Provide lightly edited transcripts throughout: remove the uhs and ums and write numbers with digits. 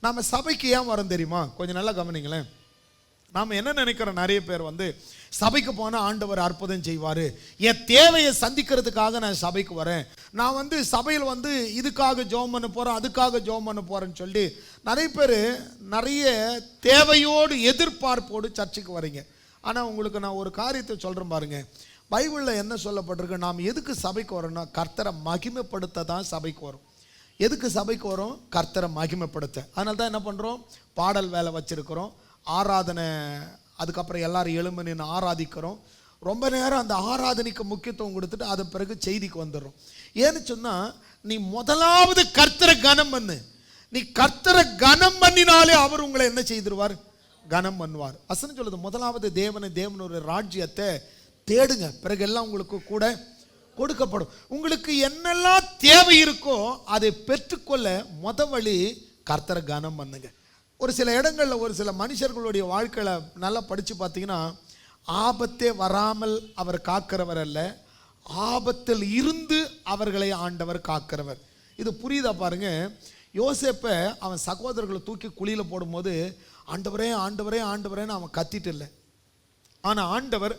நாம் சபைக்கு ஏன் வரோம் தெரியுமா? கொஞ்சம் நல்லா கவனிங்களேன். நாம் என்ன நினைக்கிறோம், நிறைய பேர் சபைக்கு போனால் ஆண்டவர் அற்புதம் செய்வார், என் தேவையை சந்திக்கிறதுக்காக நான் சபைக்கு வரேன், நான் சபையில் இதுக்காக ஜெபம் பண்ண போகிறேன், அதுக்காக ஜெபம் பண்ண போகிறேன்னு சொல்லி நிறைய பேர் நிறைய தேவையோடு எதிர்பார்ப்போடு சர்ச்சுக்கு வரீங்க. ஆனால் உங்களுக்கு நான் ஒரு காரியத்தை சொல்கிறேன் பாருங்க. பைபிளில் என்ன சொல்லப்பட்டிருக்கு, நாம் எதுக்கு சபைக்கு வரோம்னா கர்த்தரை மகிமைப்படுத்த தான் சபைக்கு வரும். எதுக்கு சபைக்கு வரோம்? கர்த்தரை மகிமைப்படுத்த. அதனால தான் என்ன பண்ணுறோம், பாடல் வேலை வச்சுருக்கிறோம், ஆராதனை, அதுக்கப்புறம் எல்லாரும் எழும்பி நின்று ஆராதிக்கிறோம். ரொம்ப நேரம் அந்த ஆராதனைக்கு முக்கியத்துவம் கொடுத்துட்டு அதன் பிறகு செய்திக்கு வந்துடுறோம். ஏன்னு சொன்னால், நீ முதலாவது கர்த்தரை கனம் பண்ணு. நீ கர்த்தரை கனம் பண்ணினாலே அவர் உங்களை என்ன செய்திருவார்? கனம் பண்ணுவார். வசனம் சொல்லுது, முதலாவது தேவனுடைய ராஜ்யத்தை தேடுங்க, பிறகு எல்லாம் உங்களுக்கு கூட கொடுக்கப்படும். உங்களுக்கு என்னெல்லாம் தேவை இருக்கோ அதை பெற்றுக்கொள்ள வழி கர்த்தரை கனம் பண்ணுங்க. ஒரு சில இடங்களில் ஒரு சில மனுஷர்களுடைய வாழ்க்கையில் நல்லா படித்து பார்த்தீங்கன்னா, ஆபத்தே வராமல் அவர் காக்கிறவர் அல்ல, ஆபத்தில் இருந்து அவர்களை ஆண்டவர் காக்கிறவர். இது புரியுதா பாருங்க. யோசேப்பை அவன் சகோதரர்களை தூக்கி குழியில் போடும்போது ஆண்டவரே ஆண்டவரே ஆண்டவரேன்னு அவன் கத்திட்டு இல்லை. ஆனால் ஆண்டவர்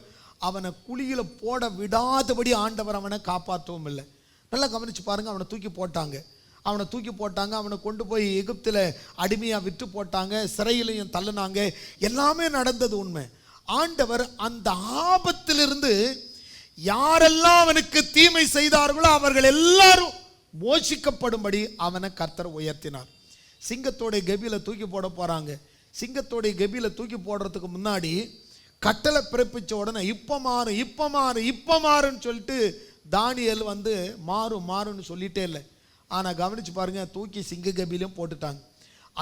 அவனை குழியில் போட விடாதபடி ஆண்டவர் அவனை காப்பாற்றவும் இல்லை. நல்லா கவனித்து பாருங்கள். அவனை தூக்கி போட்டாங்க, அவனை கொண்டு போய் எகிப்தில் அடிமையாக விற்று போட்டாங்க, சிறையிலையும் தள்ளினாங்க, எல்லாமே நடந்தது உண்மை. ஆண்டவர் அந்த ஆபத்திலிருந்து யாரெல்லாம் அவனுக்கு தீமை செய்தார்களோ அவர்கள் எல்லாரும் மோசிக்கப்படும்படி அவனை கர்த்தர் உயர்த்தினார். சிங்கத்தோடைய கெபியில் தூக்கி போட போகிறாங்க. சிங்கத்தோடைய கெபியில் தூக்கி போடுறதுக்கு முன்னாடி கட்டளை பிறப்பிச்ச உடனே இப்போ மாறுன்னு சொல்லிட்டு தானியேல் மாறுன்னு சொல்லிட்டே இல்லை. ஆனால் கவனிச்சு பாருங்க, தூக்கி சிங்க கபிலையும் போட்டுட்டாங்க.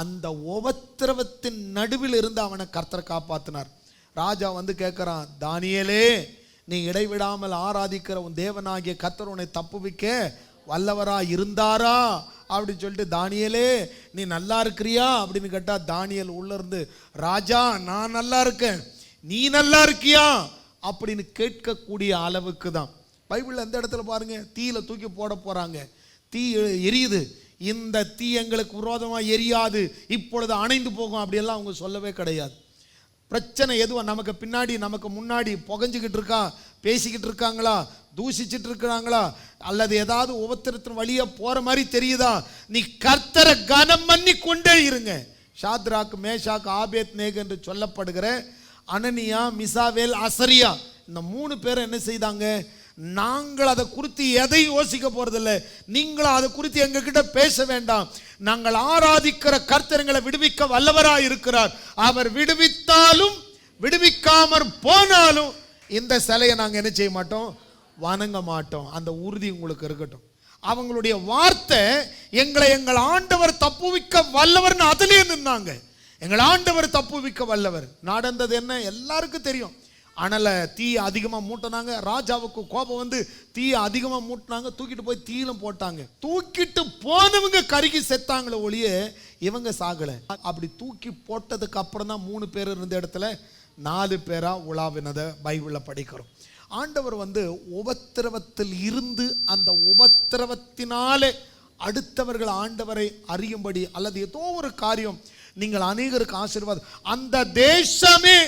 அந்த உபத்திரவத்தின் நடுவில் இருந்து அவனை கர்த்தர் காப்பாற்றினார். ராஜா கேட்குறான், தானியேலே, நீ இடைவிடாமல் ஆராதிக்கிற உன் தேவனாகிய கர்த்தர் உன்னை தப்புவிக்க வல்லவரா இருந்தாரா அப்படின்னு சொல்லிட்டு, தானியேலே நீ நல்லா இருக்கிறியா அப்படின்னு கேட்டா, தானியேல் உள்ள இருந்து, ராஜா நான் நல்லா இருக்கேன், நீ நல்லா இருக்கியா அப்படின்னு கேட்கக்கூடிய அளவுக்கு தான். பைபிளில் அந்த இடத்துல பாருங்க, தீயில தூக்கி போட போறாங்க, தீ எரியுது, இந்த தீ எங்களுக்கு விரோதமாக எரியாது, இப்பொழுது அணைந்து போகும் அப்படியெல்லாம் அவங்க சொல்லவே கிடையாது. பிரச்சனை எதுவும் நமக்கு பின்னாடி நமக்கு முன்னாடி புகஞ்சிக்கிட்டு இருக்கா, பேசிக்கிட்டு இருக்காங்களா, தூசிச்சுட்டு இருக்கிறாங்களா, அல்லது ஏதாவது உபத்திரத்தின் வழியா போற மாதிரி தெரியுதா, நீ கர்த்தரை கனம் பண்ணி கொண்டே இருங்க. ஷாத்ராக், மேஷாக், ஆபேத் நேக் என்று சொல்லப்படுகிற அனனியா, மிசாவேல், அசரியா, இந்த 3 பேர் என்ன செய்தாங்க, நாங்கள் அதை குறித்து எதையும் யோசிக்க போறதில்லை, நீங்களும் அதை குறித்து எங்ககிட்ட பேச வேண்டாம், நாங்கள் ஆராதிக்கிற கர்த்தர்களை விடுவிக்க வல்லவராய் இருக்கிறார், அவர் விடுவித்தாலும் விடுவிக்காமற் போனாலும் இந்த சிலையை நாங்கள் என்ன செய்ய மாட்டோம், வணங்க மாட்டோம். அந்த உறுதி உங்களுக்கு இருக்கட்டும். அவங்களுடைய வார்த்தை எங்கள் ஆண்டவர் தப்புவிக்க வல்லவர்னு அதிலே நின்னாங்க. எங்கள் ஆண்டவர் தப்புவிக்க வல்லவர். நடந்தது என்ன எல்லாருக்கும் தெரியும். அனலை தீ அதிகமாக மூட்டினாங்க, ராஜாவுக்கு கோபம் தீயை அதிகமாக மூட்டினாங்க, தூக்கிட்டு போய் தீயிலும் போட்டாங்க. தூக்கிட்டு போனவங்க கருகி செத்தாங்களே ஒழிய இவங்க சாகலை. அப்படி தூக்கி போட்டதுக்கு அப்புறம் தான் 3 பேர் இருந்த இடத்துல 4 பேரா உலாவினதை பைபிளில் படிக்கிறோம். ஆண்டவர் உபத்திரவத்தில் இருந்து அந்த உபத்திரவத்தினாலே அடுத்தவர்கள் ஆண்டவரை அறியும்படி, அல்லது ஏதோ ஒரு காரியம் நீங்கள் அநேகருக்கு ஆசீர்வாதம், அந்த தேசமே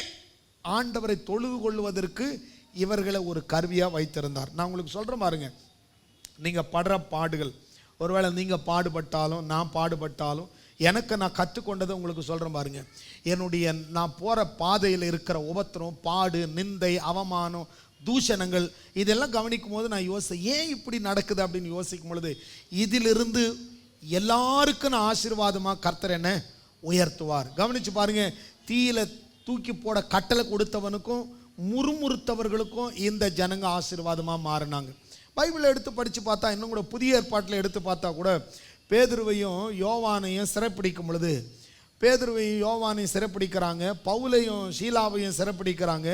ஆண்டவரை தொழுது கொள்வதற்கு இவர்களை ஒரு கருவியாக வைத்திருந்தார். நான் உங்களுக்கு சொல்கிறேன் பாருங்க, நீங்கள் படுற பாடுகள், ஒருவேளை நீங்கள் பாடுபட்டாலும் நான் பாடுபட்டாலும் எனக்கு நான் கற்றுக்கொண்டதை உங்களுக்கு சொல்கிறேன் பாருங்க. நான் போகிற பாதையில் இருக்கிற உபத்திரம், பாடு, நிந்தை, அவமானம், தூஷணங்கள், இதெல்லாம் கவனிக்கும் போது நான் ஏன் இப்படி நடக்குது அப்படின்னு யோசிக்கும் பொழுது, இதிலிருந்து எல்லாருக்கும் நான் ஆசீர்வாதமாக கர்த்தர் என்ன உயர்த்துவார். கவனிச்சு பாருங்க, தீயில தூக்கி போட கட்டளை கொடுத்தவனுக்கும் முறுமுறுத்தவர்களுக்கும் இந்த ஜனங்க ஆசீர்வாதமாக மாறினாங்க. பைபிளை எடுத்து படித்து பார்த்தா, இன்னும் கூட புதிய ஏற்பாட்டில் எடுத்து பார்த்தா கூட, பேதுருவையும் யோவானையும் சிறைப்பிடிக்கும் பொழுது, பேதுருவையும் யோவானையும் சிறைப்பிடிக்கிறாங்க, பவுலையும் ஷீலாவையும் சிறைப்பிடிக்கிறாங்க.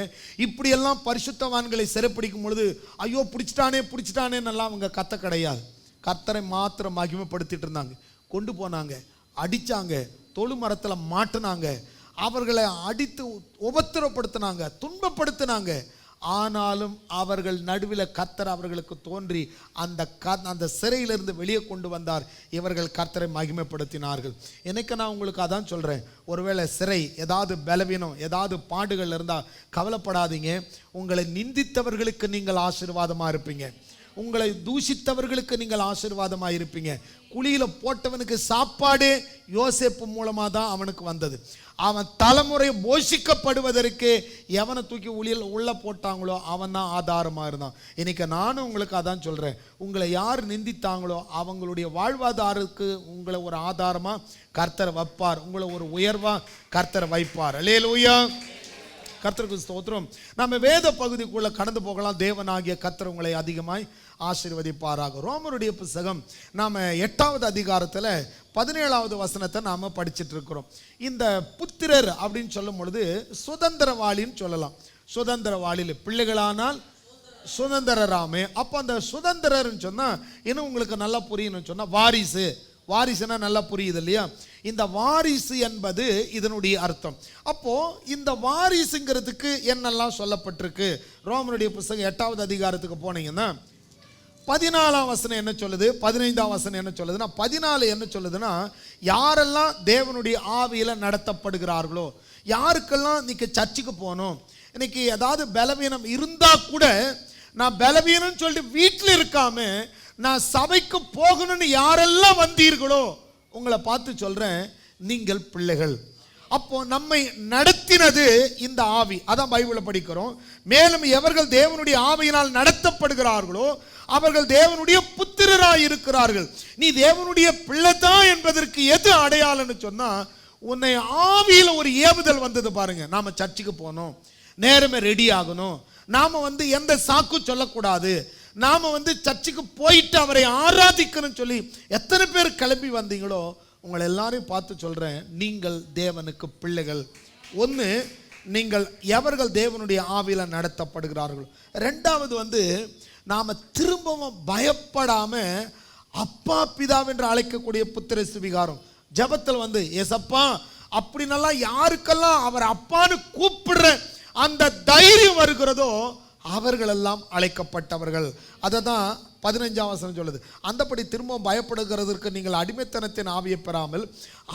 இப்படியெல்லாம் பரிசுத்தவான்களை சிறைப்பிடிக்கும் பொழுது, ஐயோ பிடிச்சிட்டானேன்னெல்லாம் அவங்க கத்த கிடையாது. கர்த்தரை மாத்திரம் மகிமைப்படுத்திட்டு இருந்தாங்க. கொண்டு போனாங்க, அடித்தாங்க, தொழு மரத்தில் மாட்டினாங்க, அவர்களை அடித்து உபத்திரப்படுத்தினாங்க, துன்பப்படுத்தினாங்க. ஆனாலும் அவர்கள் நடுவில் கர்த்தர் அவர்களுக்கு தோன்றி அந்த சிறையிலிருந்து வெளியே கொண்டு வந்தார். இவர்கள் கர்த்தரை மகிமைப்படுத்தினார்கள். எனக்கு நான் உங்களுக்கு அதான் சொல்கிறேன், ஒருவேளை சிறை, ஏதாவது பலவீனம், ஏதாவது பாடுகள் இருந்தால் கவலைப்படாதீங்க. உங்களை நிந்தித்தவர்களுக்கு நீங்கள் ஆசீர்வாதமாக இருப்பீங்க. உங்களை தூஷித்தவர்களுக்கு நீங்கள் ஆசீர்வாதமாக இருப்பீங்க. குழியில் போட்டவனுக்கு சாப்பாடு யோசேப்பு மூலமாக தான் அவனுக்கு வந்தது. அவன் தலைமுறை போஷிக்கப்படுவதற்கு எவனை தூக்கி உள்ள போட்டாங்களோ அவன் தான் ஆதாரமாக இருந்தான். இன்னைக்கு நானும் உங்களுக்கு அதான் சொல்கிறேன், உங்களை யார் நிந்தித்தாங்களோ அவங்களுடைய வாழ்வாதாரத்துக்கு உங்களை ஒரு ஆதாரமாக கர்த்தர் வைப்பார். உங்களை ஒரு உயர்வாக கர்த்தர் வைப்பார். அல்லேலூயா, கர்த்தருக்கு ஸ்தோத்திரம். நம்ம வேத பகுதிக்குள்ளே கடந்து போகலாம். தேவனாகிய கர்த்தர் உங்களை அதிகமாய் ஆசீர்வதிப்பாராக. ரோமருடைய புத்தகம் நாம் 8வது அதிகாரத்தில் 17வது வசனத்தை நாம் படிச்சுட்டு இருக்கிறோம். இந்த புத்திரர் அப்படின்னு சொல்லும் பொழுது சுதந்திரவாளின்னு சொல்லலாம். சுதந்திரவாளியில் பிள்ளைகளானால் சுதந்திரராமே. அப்போ அந்த சுதந்திரர்னு சொன்னால் இன்னும் உங்களுக்கு நல்லா புரியணும்னு சொன்னால் வாரிசு. வாரிசுனா நல்லா புரியுது இல்லையா? இந்த வாரிசு என்பது இதனுடைய அர்த்தம். அப்போ இந்த வாரிசுங்கிறதுக்கு என்னெல்லாம் சொல்லப்பட்டிருக்கு? ரோமருடைய புத்தகம் 8வது அதிகாரத்துக்கு போனீங்கன்னா 14ஆம் வசனம் என்ன சொல்லுது, 15ஆம் வசனம் என்ன சொல்லுதுன்னா, 14 என்ன சொல்லுதுன்னா, யாரெல்லாம் தேவனுடைய ஆவியில நடத்தப்படுகிறார்களோ, யாருக்கெல்லாம் இன்னைக்கு சர்ச்சுக்கு போகணும், இன்னைக்கு ஏதாவது பலவீனம் இருந்தா கூட நான் பலவீனம் சொல்லிட்டு வீட்டில் இருக்காம நான் சபைக்கு போகணும்னு யாரெல்லாம் வந்தீர்களோ உங்களை பார்த்து சொல்றேன், நீங்கள் பிள்ளைகள். அப்போ நம்மை நடத்தினது இந்த ஆவி. அதான் பைபிளை படிக்கிறோம். மேலும் எவர்கள் தேவனுடைய ஆவியினால் நடத்தப்படுகிறார்களோ அவர்கள் தேவனுடைய புத்திரராய் இருக்கிறார்கள். நீ தேவனுடைய பிள்ளைதான் என்பதற்கு எது அடையாளம்னு சொன்னா, உன்னை ஆவியில ஒரு ஏவுதல் வந்தது பாருங்க. நாம சர்ச்சுக்கு போனோம், நேரமே ரெடி ஆகணும், நாம எந்த சாக்கு சொல்லக்கூடாது, நாம சர்ச்சுக்கு போயிட்டு அவரை ஆராதிக்கணும்னு சொல்லி எத்தனை பேர் கிளம்பி வந்தீங்களோ உங்களை எல்லாரையும் பார்த்து சொல்றேன், நீங்கள் தேவனுக்கு பிள்ளைகள். ஒன்று, நீங்கள் எவர்கள் தேவனுடைய ஆவியில நடத்தப்படுகிறார்கள். ரெண்டாவது நாம திரும்பவும் பயப்படாம அப்பா பிதாவென்று அழைக்கக்கூடிய புத்திர சுவிகாரம். ஜபத்தில் ஏசப்பா அப்படின்னெல்லாம் யாருக்கெல்லாம் அவர் அப்பான்னு கூப்பிடுற அந்த தைரியம் வருகிறதோ அவர்களெல்லாம் அழைக்கப்பட்டவர்கள். அதை தான் 15ஆம் வசனம் சொல்லுது. அந்தபடி திரும்பவும் பயப்படுகிறதற்கு நீங்கள் அடிமைத்தனத்தின் ஆவியை பெறாமல்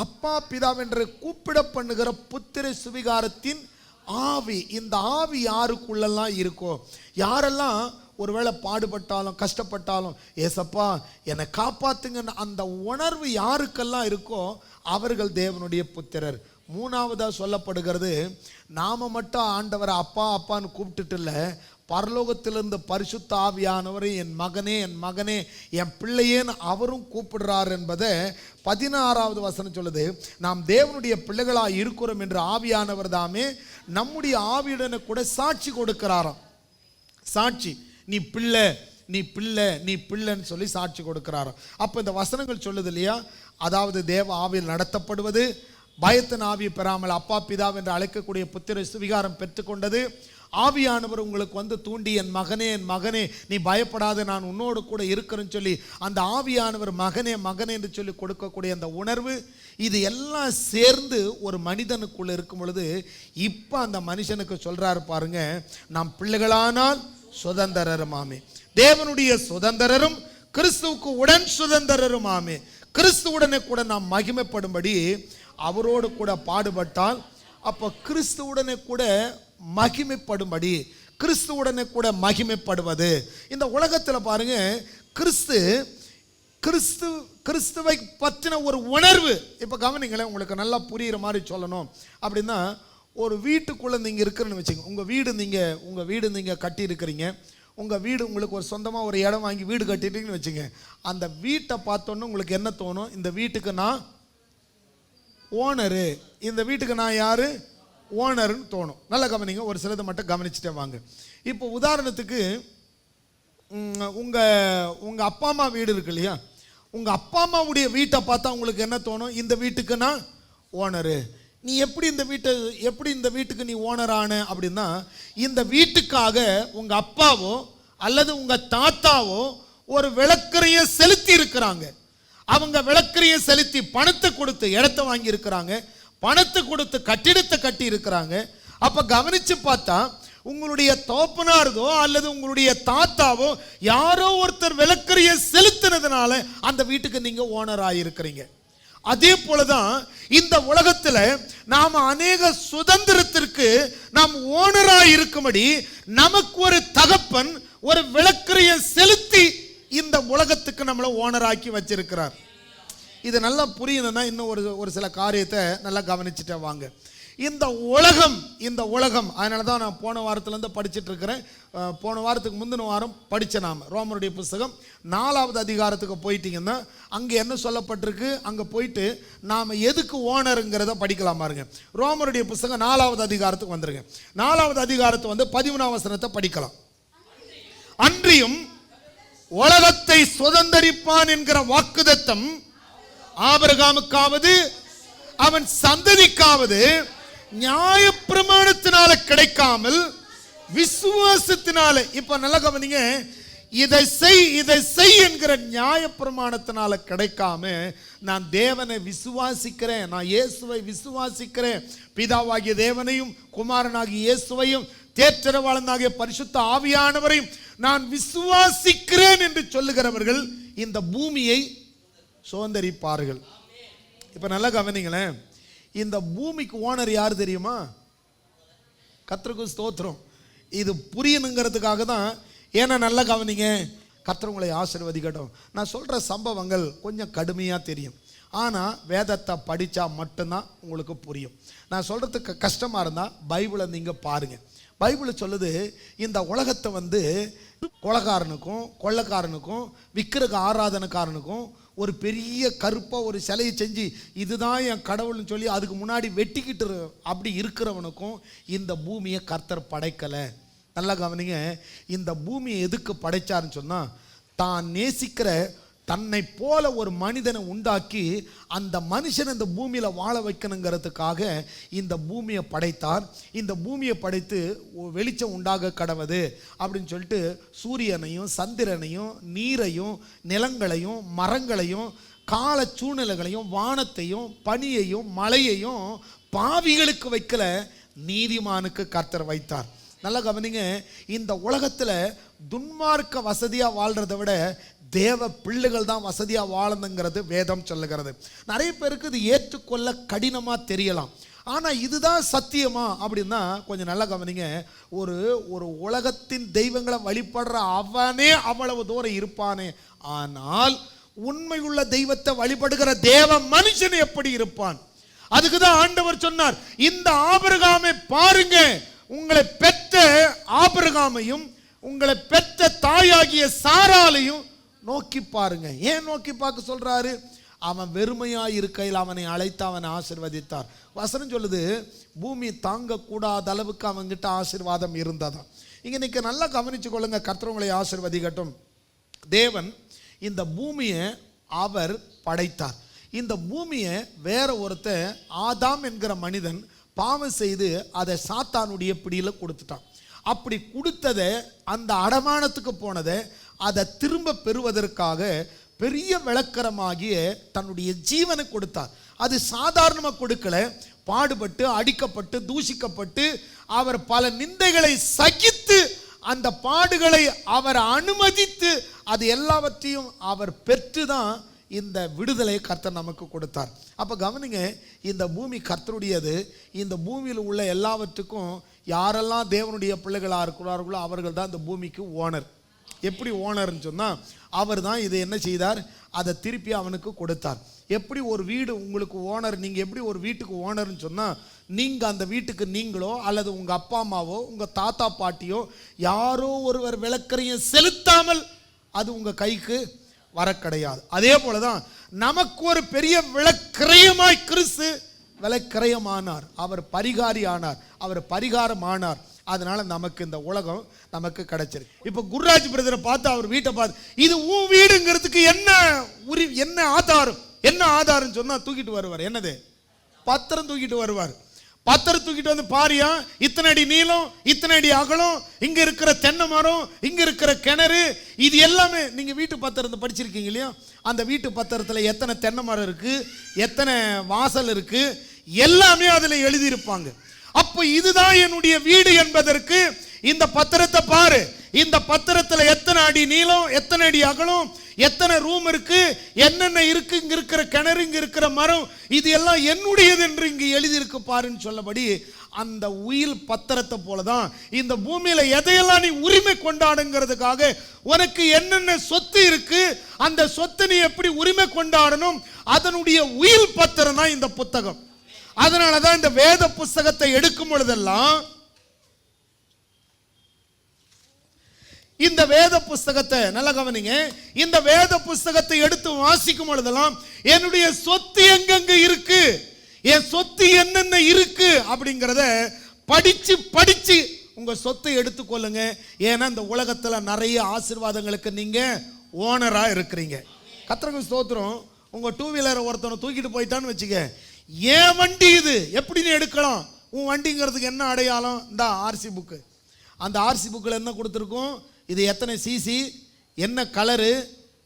அப்பா பிதாவென்று கூப்பிட பண்ணுகிற புத்திர சுவிகாரத்தின் ஆவி. இந்த ஆவி யாருக்குள்ளெல்லாம் இருக்கோ, யாரெல்லாம் ஒருவேளை பாடுபட்டாலும் கஷ்டப்பட்டாலும் ஏசப்பா என்னை காப்பாத்துங்க அந்த உணர்வு யாருக்கெல்லாம் இருக்கோ அவர்கள் தேவனுடைய புத்திரர். மூணாவதா சொல்லப்படுகிறது, நாம மட்டும் ஆண்டவரை அப்பா அப்பான்னு கூப்பிட்டுட்டு இல்லை, பரலோகத்திலிருந்து பரிசுத்த ஆவியானவரை என் மகனே என் மகனே என் பிள்ளையேன்னு அவரும் கூப்பிடுறார் என்பதை 16வது வசனம் சொல்லுது. நாம் தேவனுடைய பிள்ளைகளாக இருக்கிறோம் என்று ஆவியானவர் தாமே நம்முடைய ஆவியுடனே கூட சாட்சி கொடுக்கிறாராம். சாட்சி, நீ பிள்ளை நீ பிள்ளை நீ பிள்ளைன்னு சொல்லி சாட்சி கொடுக்கிறாராம். அப்போ இந்த வசனங்கள் சொல்லுது இல்லையா, அதாவது தேவ ஆவியில் நடத்தப்படுவது, பயத்தின் ஆவியை பெறாமல் அப்பா பிதாவென்று என்று அழைக்கக்கூடிய புத்திர சுவிகாரம் பெற்றுக்கொண்டது, ஆவியானவர் உங்களுக்கு தூண்டி என் மகனே என் மகனே நீ பயப்படாத நான் உன்னோடு கூட இருக்கிறேன்னு சொல்லி அந்த ஆவியானவர் மகனே மகனே என்று சொல்லி கொடுக்கக்கூடிய அந்த உணர்வு, இது எல்லாம் சேர்ந்து ஒரு மனிதனுக்குள்ள இருக்கும் பொழுது இப்போ அந்த மனுஷனுக்கு சொல்றாரு பாருங்க, நாம் பிள்ளைகளானால் சுதந்திரருமாமே, தேவனுடைய சுதந்திரரும் கிறிஸ்துவுக்கு உடன் சுதந்திரருமாமே, கிறிஸ்துவுடனே கூட நாம் மகிமைப்படும்படி அவரோடு கூட பாடுபட்டால், அப்போ கிறிஸ்துவுடனே கூட மகிமைப்படும்படி, கிறிஸ்துவுடனே கூட மகிமைப்படுவது. இந்த உலகத்தில் பாருங்க, கிறிஸ்துவை பற்றின ஒரு உணர்வு. இப்போ கவனிங்களேன், உங்களுக்கு நல்லா புரிகிற மாதிரி சொல்லணும் அப்படின்னா, ஒரு வீட்டுக்குள்ளே நீங்கள் இருக்கிறன்னு வச்சுங்க, உங்கள் வீடு நீங்கள் கட்டி இருக்கிறீங்க, உங்கள் வீடு உங்களுக்கு ஒரு சொந்தமாக ஒரு இடம் வாங்கி வீடு கட்டிட்டீங்கன்னு வச்சுங்க, அந்த வீட்டை பார்த்தோன்னே உங்களுக்கு என்ன தோணும், இந்த வீட்டுக்கு நான் ஓனரு, இந்த வீட்டுக்கு நான் யாரு ஓனருன்னு தோணும். நல்லா கவனிங்க, ஒரு சிலதை மட்டும் கவனிச்சுட்டே வாங்க. இப்போ உதாரணத்துக்கு உங்கள் அப்பா அம்மா வீடு இருக்கு இல்லையா, உங்கள் அப்பா அம்மாவுடைய வீட்டை பார்த்தா உங்களுக்கு என்ன தோணும், இந்த வீட்டுக்கு நான் ஓனரு. நீ எப்படி இந்த வீட்டுக்கு நீ ஓனர் ஆன அப்படின்னா, இந்த வீட்டுக்காக உங்கள் அப்பாவோ அல்லது உங்கள் தாத்தாவோ ஒரு விளக்கரையை செலுத்தி இருக்கிறாங்க. அவங்க விளக்கரையை செலுத்தி பணத்தை கொடுத்து இடத்த வாங்கி இருக்கிறாங்க, பணத்தை கொடுத்து கட்டிடத்தை கட்டி இருக்கிறாங்க. அப்ப கவனிச்சு பார்த்தா உங்களுடைய தோப்பனாரதோ அல்லது உங்களுடைய தாத்தாவோ யாரோ ஒருத்தர் விளக்கரிய செலுத்தினதுனால அந்த வீட்டுக்கு நீங்க ஓனர் ஆயிருக்கிறீங்க. அதே போலதான் இந்த உலகத்துல நாம அநேக சுதந்திரத்திற்கு நாம் ஓனராய் இருக்கும்படி நமக்கு ஒரு தகப்பன் ஒரு விளக்கரிய செலுத்தி இந்த உலகத்துக்கு நம்மளை ஓனராக்கி வச்சிருக்கிறார். இது நல்லா புரியணும்னா இன்னும் ஒரு சில காரியத்தை நல்லா கவனிச்சுட்டே வாங்க. இந்த உலகம் அதனால தான் நான் போன வாரத்துலேருந்து படிச்சுட்டு இருக்கிறேன். போன வாரத்துக்கு முந்தின வாரம் படித்த நாம் ரோமருடைய புஸ்தகம் 4வது அதிகாரத்துக்கு போயிட்டீங்கன்னா அங்கே என்ன சொல்லப்பட்டிருக்கு, அங்கே போயிட்டு நாம் எதுக்கு ஓனருங்கிறத படிக்கலாம் பாருங்க. ரோமருடைய புஸ்தகம் 4வது அதிகாரத்துக்கு வந்துருங்க. 4வது அதிகாரத்தை 13ஆம் வசனத்தை படிக்கலாம். அன்றியும் உலகத்தை சுதந்தரிப்பான் என்கிற வாக்குத்தத்தம் ஆபிரகாமுக்காவது அவன் சந்ததிக்காவது நியாயப்பிரமாணத்தினால கிடைக்காமல் விசுவாசத்தினால, இப்ப நல்ல கவனிங்க, இதை செய் என்கிற நியாயப்பிரமாணத்தினால கிடைக்காம நான் தேவனை விசுவாசிக்கிறேன், நான் இயேசுவை விசுவாசிக்கிறேன், பிதாவாகிய தேவனையும் குமாரனாகிய இயேசுவையும் தேற்றரவாளனாகிய பரிசுத்த ஆவியானவரையும் நான் விசுவாசிக்கிறேன் என்று சொல்லுகிறவர்கள் இந்த பூமியை சுதந்தரிப்பார்கள். இப்ப நல்லா கவனிங்களேன், இந்த பூமிக்கு ஓனர் யார் தெரியுமா? கர்த்தருக்கு ஸ்தோத்திரம். இது புரியணுங்கிறதுக்காக தான். ஏன்னா நல்லா கவனிங்க, கர்த்தர் உங்களை ஆசீர்வதிக்கட்டும். நான் சொல்ற சம்பவங்கள் கொஞ்சம் கடுமையா தெரியும், ஆனா வேதத்தை படிச்சா மட்டும்தான் உங்களுக்கு புரியும். நான் சொல்றதுக்கு கஷ்டமா இருந்தா பைபிளை நீங்க பாருங்க. பைபிள் சொல்லுது, இந்த உலகத்தை கொலைக்காரனுக்கும் கொள்ளைக்காரனுக்கும் விக்கிரக ஆராதனைக்காரனுக்கும் ஒரு பெரிய கருப்பாக ஒரு சிலையை செஞ்சு இதுதான் என் கடவுள்னு சொல்லி அதுக்கு முன்னாடி வெட்டிக்கிட்டு அப்படி இருக்கிறவனுக்கும் இந்த பூமியை கர்த்தர் படைக்கலை. நல்லா கவனிங்க, இந்த பூமியை எதுக்கு படைச்சாருன்னு சொன்னால், தான் நேசிக்கிற தன்னை போல ஒரு மனிதனை உண்டாக்கி அந்த மனுஷன் இந்த பூமியில் வாழ வைக்கணுங்கிறதுக்காக இந்த பூமியை படைத்தார். இந்த பூமியை படைத்து வெளிச்சம் உண்டாக கடவுது அப்படின்னு சொல்லிட்டு சூரியனையும் சந்திரனையும் நீரையும் நிலங்களையும் மரங்களையும் கால சூழ்நிலைகளையும் வானத்தையும் பனியையும் மழையையும் பாவிகளுக்கு வைக்கல, நீதிமானுக்கு கர்த்தர் வைத்தார். நல்லா கவனிங்க, இந்த உலகத்தில் துன்மார்க்க வசதியாக வாழ்றதை விட தேவ பிள்ளைகள் தான் வசதியா வாழணுங்கிறது வேதம் சொல்லுகிறது. நிறைய பேருக்கு இது ஏற்றுக்கொள்ள கடினமா தெரியலாம், ஆனா இதுதான் சத்தியமா அப்படின்னா கொஞ்சம் நல்லா கவனிங்க. ஒரு உலகத்தின் தெய்வங்களை வழிபடுற அவனே அவ்வளவு தூரம் இருப்பானே, ஆனால் உண்மையுள்ள தெய்வத்தை வழிபடுகிற தேவ மனுஷன் எப்படி இருப்பான்? அதுக்குதான் ஆண்டவர் சொன்னார், இந்த ஆபிரகாமை பாருங்க, உங்களை பெற்ற ஆபிரகாமையும் உங்களை பெற்ற தாயாகிய சாராலையும் நோக்கி பாருங்க. ஏன் நோக்கி பார்க்க சொல்றாரு? அவன் வெறுமையா இருக்கையில் அவனை அழைத்து அவனை ஆசீர்வதித்தார். வசனம் சொல்லுது, பூமி தாங்க கூடாத அளவுக்கு அவன்கிட்ட ஆசீர்வாதம் இருந்ததான். இன்னைக்கு நல்லா கவனிச்சு கொள்ளுங்க, கர்த்தர் உங்களை ஆசீர்வதிக்கட்டும். தேவன் இந்த பூமியை அவர் படைத்தார். இந்த பூமியை வேற ஒருத்தன் ஆதாம் என்கிற மனிதன் பாவம் செய்து அதை சாத்தானுடைய பிடியில கொடுத்துட்டான். அப்படி கொடுத்ததை, அந்த அடமானத்துக்கு போனதை அதை திரும்ப பெறுவதற்காக பெரிய விளக்கரமாகிய தன்னுடைய ஜீவனை கொடுத்தார். அது சாதாரணமாக கொடுக்கல, பாடுபட்டு அடிக்கப்பட்டு தூஷிக்கப்பட்டு அவர் பல நிந்தைகளை சகித்து அந்த பாடுகளை அவர் அனுமதித்து அது எல்லாவற்றையும் அவர் பெற்றுதான் இந்த விடுதலை கர்த்தர் நமக்கு கொடுத்தார். அப்போ கவனிங்க, இந்த பூமி கர்த்தருடையது. இந்த பூமியில் உள்ள எல்லாவற்றுக்கும் யாரெல்லாம் தேவனுடைய பிள்ளைகளாக இருக்கிறார்களோ அவர்கள் தான் இந்த பூமிக்கு ஓனர். எப்படி ஓனர்னு சொன்னால், அவர் தான் இதை என்ன செய்தார், அதை திருப்பி அவனுக்கு கொடுத்தார். எப்படி ஒரு வீடு உங்களுக்கு ஓனர், நீங்கள் எப்படி ஒரு வீட்டுக்கு ஓனர்னு சொன்னால், நீங்கள் அந்த வீட்டுக்கு நீங்களோ அல்லது உங்கள் அப்பா அம்மாவோ உங்கள் தாத்தா பாட்டியோ யாரோ ஒருவர் விளக்கரையும் செலுத்தாமல் அது உங்கள் கைக்கு வர கிடையாது. அதே போல தான் நமக்கு ஒரு பெரிய விளக்கிரயமாய் கிறிஸ்து விளக்கிரயமானார். அவர் பரிகாரி ஆனார், அவர் பரிகாரம் ஆனார். அதனால நமக்கு இந்த உலகம் நமக்கு கிடைச்சிருக்கு. இப்போ குருராஜ் பிரதரை பார்த்து அவர் வீட்டை பார்த்து, இது உன் வீடுங்கிறதுக்கு என்ன ஆதாரம், என்ன ஆதாரம் சொன்னா தூக்கிட்டு வருவார். என்னது? பத்திரம் தூக்கிட்டு வருவார். பத்திரம் தூக்கிட்டு வந்து பாரியா, இத்தனை அடி நீளம், இத்தனை அடி அகலம், இங்க இருக்கிற தென்னை மரம், இங்க இருக்கிற கிணறு, இது எல்லாமே நீங்க வீட்டு பத்திரத்தை படிச்சிருக்கீங்க இல்லையா? அந்த வீட்டு பத்திரத்துல எத்தனை தென்னை மரம் இருக்கு, எத்தனை வாசல் இருக்கு, எல்லாமே அதுல எழுதியிருப்பாங்க. அப்போ இதுதான் என்னுடைய வீடு என்பதற்கு இந்த பத்திரத்தை பாரு, இந்த பத்திரத்துல எத்தனை அடி நீளம், எத்தனை அடி அகலம், எத்தனை ரூம் இருக்கு, என்னென்ன இருக்கு, இங்க இருக்கிற கிணறு, இங்க இருக்கிற மரம், இது எல்லாம் என்னுடையது என்று இங்கு எழுதி இருக்கு பாருன்னு சொல்லபடி அந்த உயில் பத்திரத்தை போலதான் இந்த பூமியில எதையெல்லாம் நீ உரிமை கொண்டாடுங்கிறதுக்காக உனக்கு என்னென்ன சொத்து இருக்கு, அந்த சொத்தை நீ எப்படி உரிமை கொண்டாடணும், அதனுடைய உயில் பத்திரம் தான் இந்த புத்தகம். அதனாலதான் இந்த வேத புஸ்தகத்தை எடுக்கும் பொழுதெல்லாம், இந்த வேத புஸ்தகத்தை நல்ல கவனிங்க, இந்த வேத புஸ்தகத்தை எடுத்து வாசிக்கும் பொழுதெல்லாம் என்னுடைய சொத்து எங்கெங்க இருக்கு, என் சொத்து என்னென்ன இருக்கு அப்படிங்கிறத படிச்சு படிச்சு உங்க சொத்தை எடுத்துக்கொள்ளுங்க. ஏன்னா இந்த உலகத்துல நிறைய ஆசீர்வாதங்களுக்கு நீங்க ஓனரா இருக்கிறீங்க. கர்த்தருக்கு ஸ்தோத்திரம். உங்க டூ வீலரை ஒருத்தனை தூக்கிட்டு போயிட்டான்னு வச்சுக்க, ஏன் வண்டி இது, எப்படி நீ எடுக்கலாம், உன் வண்டிங்கிறதுக்கு என்ன அடையாளம், இந்த ஆர்சி புக்கு. அந்த ஆர்சி புக்கில் என்ன கொடுத்துருக்கும், இது எத்தனை சிசி, என்ன கலரு,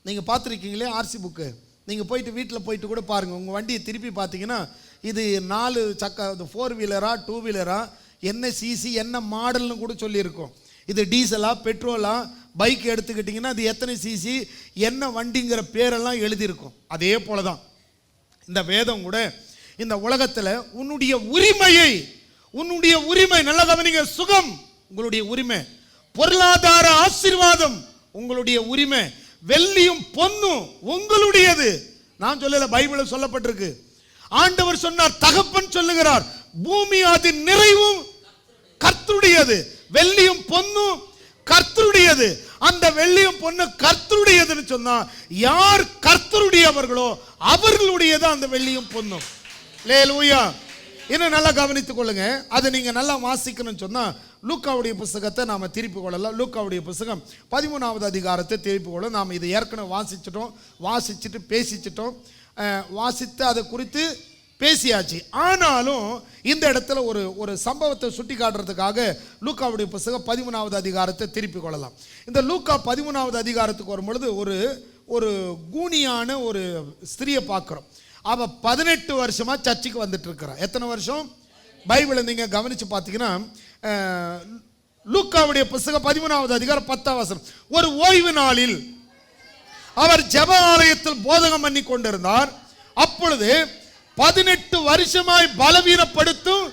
நீங்கள் பார்த்துருக்கீங்களே ஆர்சி புக்கு. நீங்கள் போயிட்டு வீட்டில் போயிட்டு கூட பாருங்கள், உங்கள் வண்டியை திருப்பி பார்த்தீங்கன்னா இது 4 சக்கர 4 வீலரா 2 வீலரா, என்ன சிசி என்ன மாடல்னு கூட சொல்லியிருக்கோம். இது டீசலா பெட்ரோலா, பைக் எடுத்துக்கிட்டிங்கன்னா அது எத்தனை சிசி என்ன வண்டிங்கிற பேரெல்லாம் எழுதியிருக்கும். அதே போல தான் இந்த வேதம் கூட இந்த உலகத்தில் உன்னுடைய உரிமையை, உன்னுடைய உரிமை நல்ல கவனிங்க, சுகம் உங்களுடைய உரிமை, பொருளாதார ஆசீர்வாதம் உங்களுடைய உரிமை, வெள்ளியும் பொன்னும் உங்களுடையது. நான் சொல்லல, பைபிளில் சொல்லப்பட்டிருக்கு. ஆண்டவர் சொன்னார், தகப்பன் சொல்லுகிறார், பூமி அதன் நிறைவும் கர்த்தருடையது, வெள்ளியும் பொன்னும் கர்த்தருடையது. அந்த வெள்ளியும் பொண்ணு கர்த்தருடையதுன்னு சொன்னா யார் கர்த்தருடையவர்களோ அவர்களுடையது அந்த வெள்ளியும் பொன்னும். அல்லேலூயா. இன்னும் நல்லா கவனித்துக் கொள்ளுங்க. அதை நீங்க நல்லா வாசிக்கணும்னு சொன்னா லூக்காவுடைய புஸ்தகத்தை நாம திருப்பி கொள்ளலாம். லூக்காவுடைய புஸ்தகம் 13வது அதிகாரத்தை திருப்பி கொள்ள. நாம் இதை ஏற்கனவே வாசிச்சுட்டு பேசிச்சிட்டோம், வாசித்து அதை குறித்து பேசியாச்சு. ஆனாலும் இந்த இடத்துல ஒரு சம்பவத்தை சுட்டி காட்டுறதுக்காக லூக்காவுடைய புஸ்தகம் 13வது அதிகாரத்தை திருப்பி கொள்ளலாம். இந்த லூக்கா 13வது அதிகாரத்துக்கு வரும் பொழுது ஒரு கூனியான ஒரு ஸ்திரியை பார்க்கிறோம். அவ 18 வருஷமா சர்ச்சுக்கு வந்துட்டு இருக்கிறா. எத்தனை வருஷம்? பைபிளை நீங்க கவனிச்சு பார்த்தீங்கன்னா லூக்காவுடைய புஸ்தகம் 13வது அதிகாரம் 10ஆம் வசனம். ஒரு ஓய்வு நாளில் அவர் ஜெப ஆலயத்தில் போதகம் பண்ணி கொண்டிருந்தார். அப்பொழுது 18 வருஷமாய் பலவீனப்படுத்தும்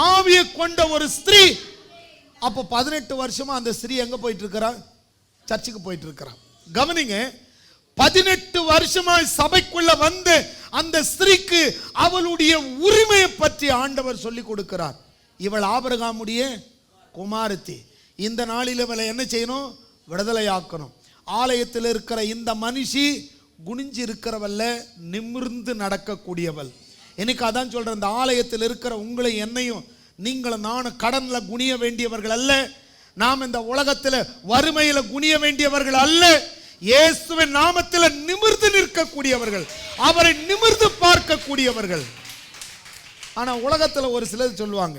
ஆவியை கொண்ட ஒரு ஸ்திரீ. அப்போ 18 வருஷமா அந்த ஸ்திரீ எங்க போயிட்டு இருக்கிறா? சர்ச்சுக்கு போயிட்டு இருக்கிறா. கவனிங்க, 18 வருஷமாய் சபைக்குள்ள வந்த அந்த ஸ்திரீக்கு அவளுடைய உரிமையை பற்றி ஆண்டவர் சொல்லி கொடுக்கிறார். இவள் ஆபிரகாமுடைய குமாரத்தி. இந்த நாளில் இவளை என்ன செய்யணும்? விடுதலையாக்கணும். ஆலயத்தில் இருக்கிற இந்த மனுஷி குனிஞ்சு இருக்கிறவல்ல, நிமிர்ந்து நடக்கக்கூடியவள். எனக்கு அதான் சொல்றேன், இந்த ஆலயத்தில் இருக்கிற உங்களை என்னையும் நீங்களும் நானும் கடன்ல குனிய வேண்டியவர்கள் அல்ல. நாம் இந்த உலகத்தில் வறுமையில குனிய வேண்டியவர்கள் அல்ல. இயேசுவின் நாமத்தில் நிமிர்ந்து நிற்கக்கூடியவர்கள், அவரை நிமிர்ந்து பார்க்கக்கூடியவர்கள். ஆனா உலகத்தில் ஒரு சிலர் சொல்லுவாங்க,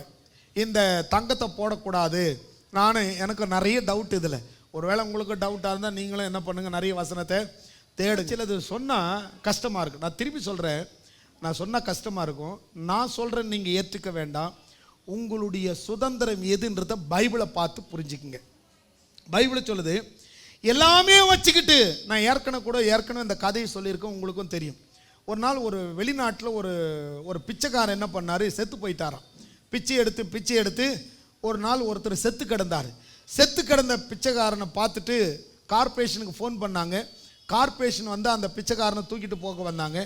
இந்த தங்கத்தை போடக்கூடாது. எனக்கு நிறைய டவுட் இதில். ஒருவேளை உங்களுக்கு டவுட்டாக இருந்தால் நீங்களும் என்ன பண்ணுங்க, நிறைய வசனத்தை தேடு. சிலது சொன்னால் கஷ்டமாக இருக்கு. நான் திருப்பி சொல்கிறேன், நான் சொன்னால் கஷ்டமாக இருக்கும். நான் சொல்கிறேன், நீங்கள் ஏற்றுக்க வேண்டாம். உங்களுடைய சுதந்திரம் எதுன்றத பைபிளை பார்த்து புரிஞ்சுக்குங்க. பைபிளை சொல்லுது, எல்லாமே வச்சுக்கிட்டு, நான் ஏற்கனவே இந்த கதையை சொல்லியிருக்கேன், உங்களுக்கும் தெரியும். ஒரு நாள் ஒரு வெளிநாட்டில் ஒரு பிச்சைக்காரன் என்ன பண்ணார், செத்து போயிட்டாராம். பிச்சை எடுத்து ஒரு நாள் ஒருத்தர் செத்து கிடந்தார். செத்து கிடந்த பிச்சைக்காரனை பார்த்துட்டு கார்பரேஷனுக்கு ஃபோன் பண்ணாங்க. கார்பரேஷன் வந்து அந்த பிச்சைக்காரனை தூக்கிட்டு போக வந்தாங்க.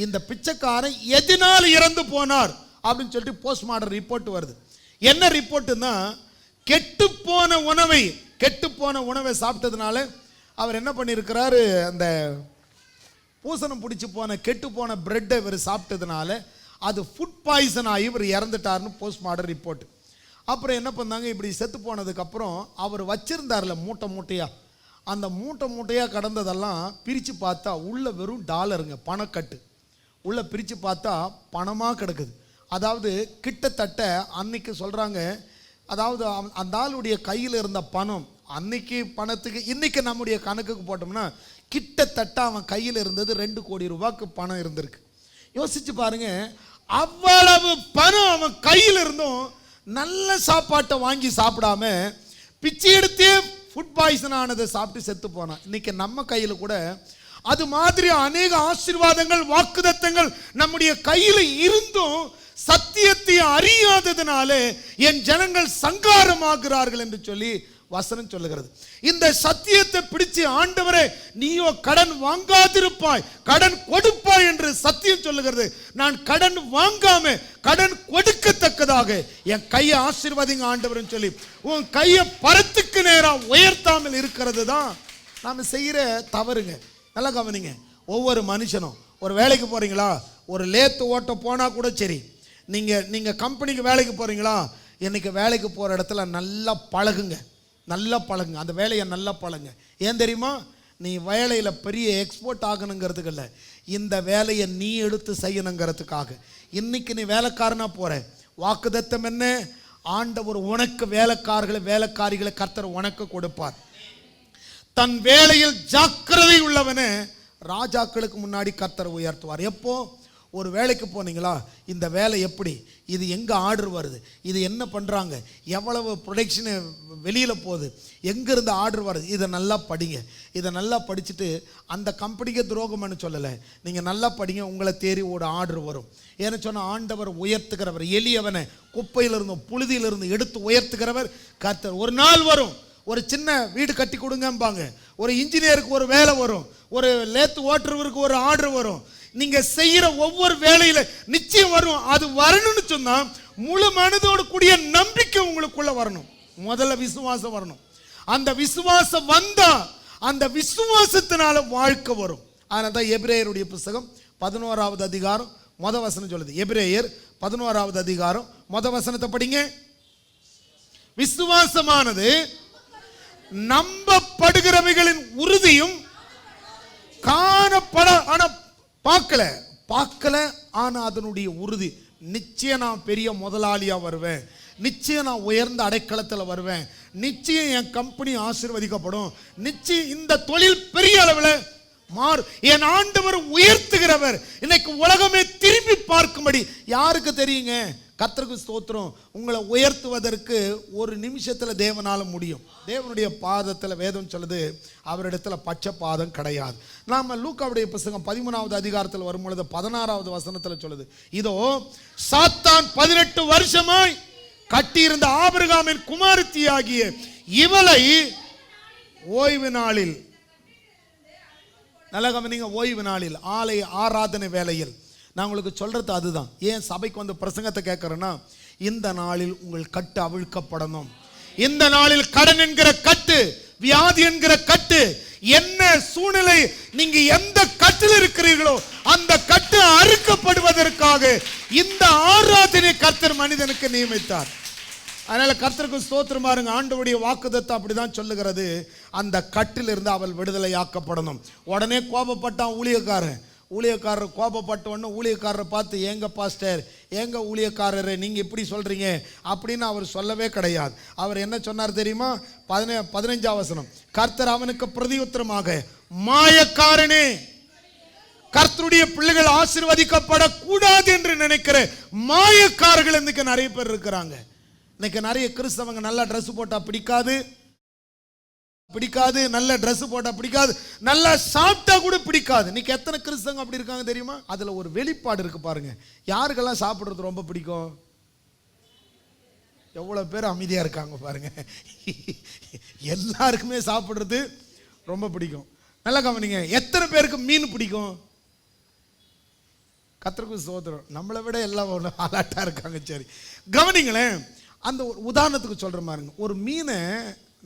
இந்த பிச்சைக்காரன் எதனால் இறந்து போனார் அப்படின்னு சொல்லிட்டு போஸ்ட்மார்ட்டம் ரிப்போர்ட் வருது. என்ன ரிப்போர்ட்டுன்னா, கெட்டுப்போன உணவை சாப்பிட்டதுனால அவர் என்ன பண்ணியிருக்கிறாரு, அந்த பூசணம் பிடிச்சி போன கெட்டு போன பிரெட்டை இவர் சாப்பிட்டதுனால அது ஃபுட் பாய்சன் ஆகி இவர் இறந்துட்டார்னு போஸ்ட்மார்ட்டம் ரிப்போர்ட். அப்புறம் என்ன பண்ணாங்க, இப்படி செத்து போனதுக்கப்புறம் அவர் வச்சிருந்தார்ல மூட்டையாக, அந்த மூட்டையாக கடந்ததெல்லாம் பிரித்து பார்த்தா உள்ள வெறும் டாலருங்க, பணக்கட்டு. உள்ள பிரித்து பார்த்தா பணமாக கிடக்குது. அதாவது கிட்டத்தட்ட அன்னைக்கு சொல்கிறாங்க, அதாவது அந்த ஆளுடைய கையில் இருந்த பணம் அன்னைக்கு பணத்துக்கு இன்னைக்கு நம்முடைய கணக்குக்கு போட்டோம்னா கிட்டத்தட்ட அவன் கையில் இருந்தது 2 கோடி ரூபாய்க்கு பணம் இருந்திருக்கு. யோசிச்சு பாருங்க, அவ்வளவு பணம் அவன் கையில் இருந்தும் நல்ல சாப்பாட்டை வாங்கி சாப்பிடாம பிச்சை எடுத்தே ஃபுட் பாய்சன் ஆனதை சாப்பிட்டு செத்து போனான். இன்னைக்கு நம்ம கையில் கூட அது மாதிரி அநேக ஆசீர்வாதங்கள் வாக்குத்தத்தங்கள் நம்முடைய கையில் இருந்தும் சத்தியத்தை அறியாததினாலே என் ஜனங்கள் சங்காரமாகிறார்கள் என்று சொல்லி வசனம் சொல்லுகிறது. இந்த சத்தியத்தை பிடிச்சு ஆண்டவரே நீயோ கடன் வாங்காதிருப்பாய், கடன் கொடுப்பாய் என்று சத்தியம் சொல்லுகிறது. நான் கடன் வாங்காம கடன் கொடுக்கத்தக்கதாக என் கையை ஆசீர்வாதிங்க ஆண்டவர்னு சொல்லி உன் கையை பரத்துக்கு நேரம் உயர்த்தாமல் இருக்கிறது தான் நாம செய்யற தவறுங்க. நல்லா கவனிங்க. ஒவ்வொரு மனுஷனும் ஒரு வேலைக்கு போறீங்களா, ஒரு லேத்து ஓட்ட போனா கூட சரி, நீங்க கம்பெனிக்கு வேலைக்கு போறீங்களா, இன்னைக்கு வேலைக்கு போற இடத்துல நல்லா பழகுங்க, நல்லா பழகுங்க, அந்த வேலையை நல்லா பழகுங்க. ஏன் தெரியுமா? நீ வேலையில் பெரிய எக்ஸ்போர்ட் ஆகணுங்கிறதுக்கு இல்லை, இந்த வேலையை நீ எடுத்து செய்யணுங்கிறதுக்காக. இன்னைக்கு நீ வேலைக்காரனா போற, வாக்குத்தத்தம் என்ன? ஆண்டவர் உனக்கு வேலைக்காரிகளை கர்த்தர் உனக்கு கொடுப்பார். தன் வேலையில் ஜாக்கிரதை உள்ளவனே ராஜாக்களுக்கு முன்னாடி கர்த்தர் உயர்த்துவார். எப்போ? ஒரு வேலைக்கு போனீங்களா, இந்த வேலை எப்படி, இது எங்கே ஆர்டர் வருது, இது என்ன பண்ணுறாங்க, எவ்வளவு ப்ரொடக்ஷனு வெளியில் போகுது, எங்கேருந்து ஆர்டர் வருது, இதை நல்லா படிங்க. இதை நல்லா படிச்சுட்டு அந்த கம்பெனிக்கு துரோகம்னு சொல்லலை, நீங்கள் நல்லா படிங்க, உங்களை தேடி ஒரு ஆர்டர் வரும். ஏன்னு சொன்னால் ஆண்டவர் உயர்த்துகிறவர், எளியவனை குப்பையிலிருந்தும் புழுதியிலிருந்து எடுத்து உயர்த்துகிறவர் கர்த்தர். ஒரு நாள் வரும், ஒரு சின்ன வீடு கட்டி கொடுங்கம்பாங்க, ஒரு இன்ஜினியருக்கு ஒரு வேலை வரும், ஒரு லேத்து ஓட்டுறவருக்கு ஒரு ஆர்டர் வரும். நீங்க செய்யற ஒவ்வொரு வேலையில நிச்சயம் வரும். அது வரணும்னு சொன்னா முழு மனதோடு கூடிய நம்பிக்கை உங்களுக்குள்ள வரணும். முதல்ல விசுவாசம் வரணும். அந்த விசுவாசம் வந்தா அந்த விசுவாசத்தினால வாழ்க்கை வரும். அதனால தான் எபிரேயருடைய புத்தகம் 11வது அதிகாரம் முதல் வசனம் சொல்லுது. எபிரேயர் 11வது அதிகாரம் முதல் வசனத்தை படிங்க. விசுவாசமானது நம்பப்படுகிறவைகளின் உறுதியும் காணப்பட பார்க்கல ஆனா அதனுடைய உறுதி. நிச்சயம் நான் பெரிய முதலாளியா வருவேன், நிச்சயம் நான் உயர்ந்த அடைக்கலத்தில் வருவேன், நிச்சயம் என் கம்பெனி ஆசீர்வதிக்கப்படும், நிச்சயம் இந்த தொழில் பெரிய அளவில் மாறும், என் ஆண்டவர் உயர்த்துகிறவர். இன்னைக்கு உலகமே திரும்பி பார்க்கும்படி யாருக்கு தெரியுங்க? கர்த்தருக்கு ஸ்தோத்திரம். உங்களை உயர்த்துவதற்கு ஒரு நிமிஷத்தில் தேவனால முடியும். தேவனுடைய பாதத்தில் வேதம் சொல்லுது அவரிடத்துல பச்சை பாதம் கிடையாது. நாம லூக்காவுடைய புத்தகம் 13வது அதிகாரத்தில் வரும்பொழுது 16வது வசனத்தில் சொல்லுது, இதோ சாத்தான் 18 வருஷமாய் கட்டியிருந்த ஆபிரகாமின் குமாரத்தியாகிய இவளை ஓய்வு நாளில், நல்ல கவனிங்க, ஓய்வு நாளில் ஆலய ஆராதனை வேளையில் நான் உங்களுக்கு சொல்றது அதுதான். ஏன் சபைக்கு வந்து பிரசங்கத்தை கேட்கறேன்னா, இந்த நாளில் உங்கள் கட்டு அவிழ்க்கப்படணும். இந்த நாளில் கடன் என்கிற கட்டு, வியாதி என்கிற கட்டு, என்ன சூழ்நிலை நீங்க எந்த கட்டில் இருக்கிறீர்களோ அந்த கட்டு அறுக்கப்படுவதற்காக இந்த ஆராதனை கர்த்தர் மனிதனுக்கு நியமித்தார். அதனால கர்த்தருக்கு ஸ்தோத்திரம் பாருங்க. ஆண்டவருடைய வாக்குத்தத்தம் அப்படிதான் சொல்லுகிறது. அந்த கட்டிலிருந்து அவள் விடுதலையாக்கப்படணும். உடனே கோபப்பட்டான் ஊழியக்காரர் கோபப்பட்ட உடனே ஊழியக்காரரை பார்த்து, ஏங்க பாஸ்டர், ஏங்க ஊழியக்காரரை நீங்க இப்படி சொல்றீங்க அப்படின்னு அவர் சொல்லவே கிடையாது. அவர் என்ன சொன்னார் தெரியுமா? 15வது வசனம், கர்த்தர் அவனுக்கு பிரதியுத்தரமாக, மாயக்காரனே, கர்த்தருடைய பிள்ளைகள் ஆசீர்வதிக்கப்படக்கூடாது என்று நினைக்கிற மாயக்காரர்கள் இன்னைக்கு நிறைய பேர் இருக்கிறாங்க. இன்னைக்கு நிறைய கிறிஸ்தவங்க நல்லா ட்ரெஸ் போட்டா பிடிக்காது, நல்ல ட்ரெஸ் போட்டா பிடிக்காது, நல்லா சாப்பிட்டா கூட பிடிக்காது. இன்னைக்கு எத்தனை கிறிஸ்தவங்க அப்படி இருக்காங்க தெரியுமா? அதுல ஒரு வெளிப்பாடு இருக்கு பாருங்க. யாருக்கெல்லாம் சாப்பிடுறது ரொம்ப பிடிக்கும்? எவ்வளவு பேர் அமைதியா இருக்காங்க பாருங்க. எல்லாருக்குமே சாப்பிடுறது ரொம்ப பிடிக்கும். நல்லா கவனிங்க. எத்தனை பேருக்கு மீன் பிடிக்கும்? கர்த்தருக்கு ஸ்தோத்திரம். நம்மளை விட எல்லாம் அலர்ட்டா இருக்காங்க. சரி கவனிங்களேன். அந்த உதாரணத்துக்கு சொல்ற பாருங்க. ஒரு மீனை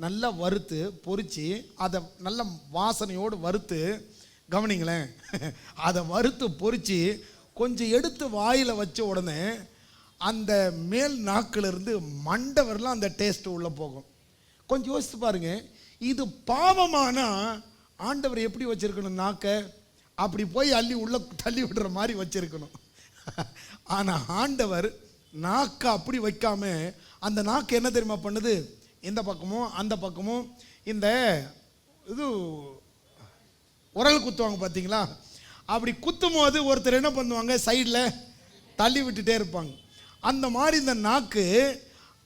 நல்லா வறுத்து பொரிச்சு அதை நல்ல வாசனையோடு வறுத்து, கவனிங்களேன், அதை வறுத்து பொரிச்சு கொஞ்சம் எடுத்து வாயில் வச்ச உடனே அந்த மேல் நாக்கிலிருந்து மண்டை வரலாம் அந்த டேஸ்ட் உள்ள போகும். கொஞ்சம் யோசித்து பாருங்க. இது பாவமானா ஆண்டவர் எப்படி வச்சிருக்கணும்? நாக்க அப்படி போய் அள்ளி உள்ள தள்ளி விடுற மாதிரி வச்சிருக்கணும். ஆனா ஆண்டவர் நாக்க அப்படி வைக்காம அந்த நாக்கு என்ன தெரியுமா பண்ணுது? இந்த பக்கமும் அந்த பக்கமும் இந்த இது உரல் குத்துவாங்க பார்த்தீங்களா? அப்படி குத்தும் போது ஒருத்தர் என்ன பண்ணுவாங்க? சைடில் தள்ளி விட்டுட்டே இருப்பாங்க. அந்த மாதிரி இந்த நாக்கு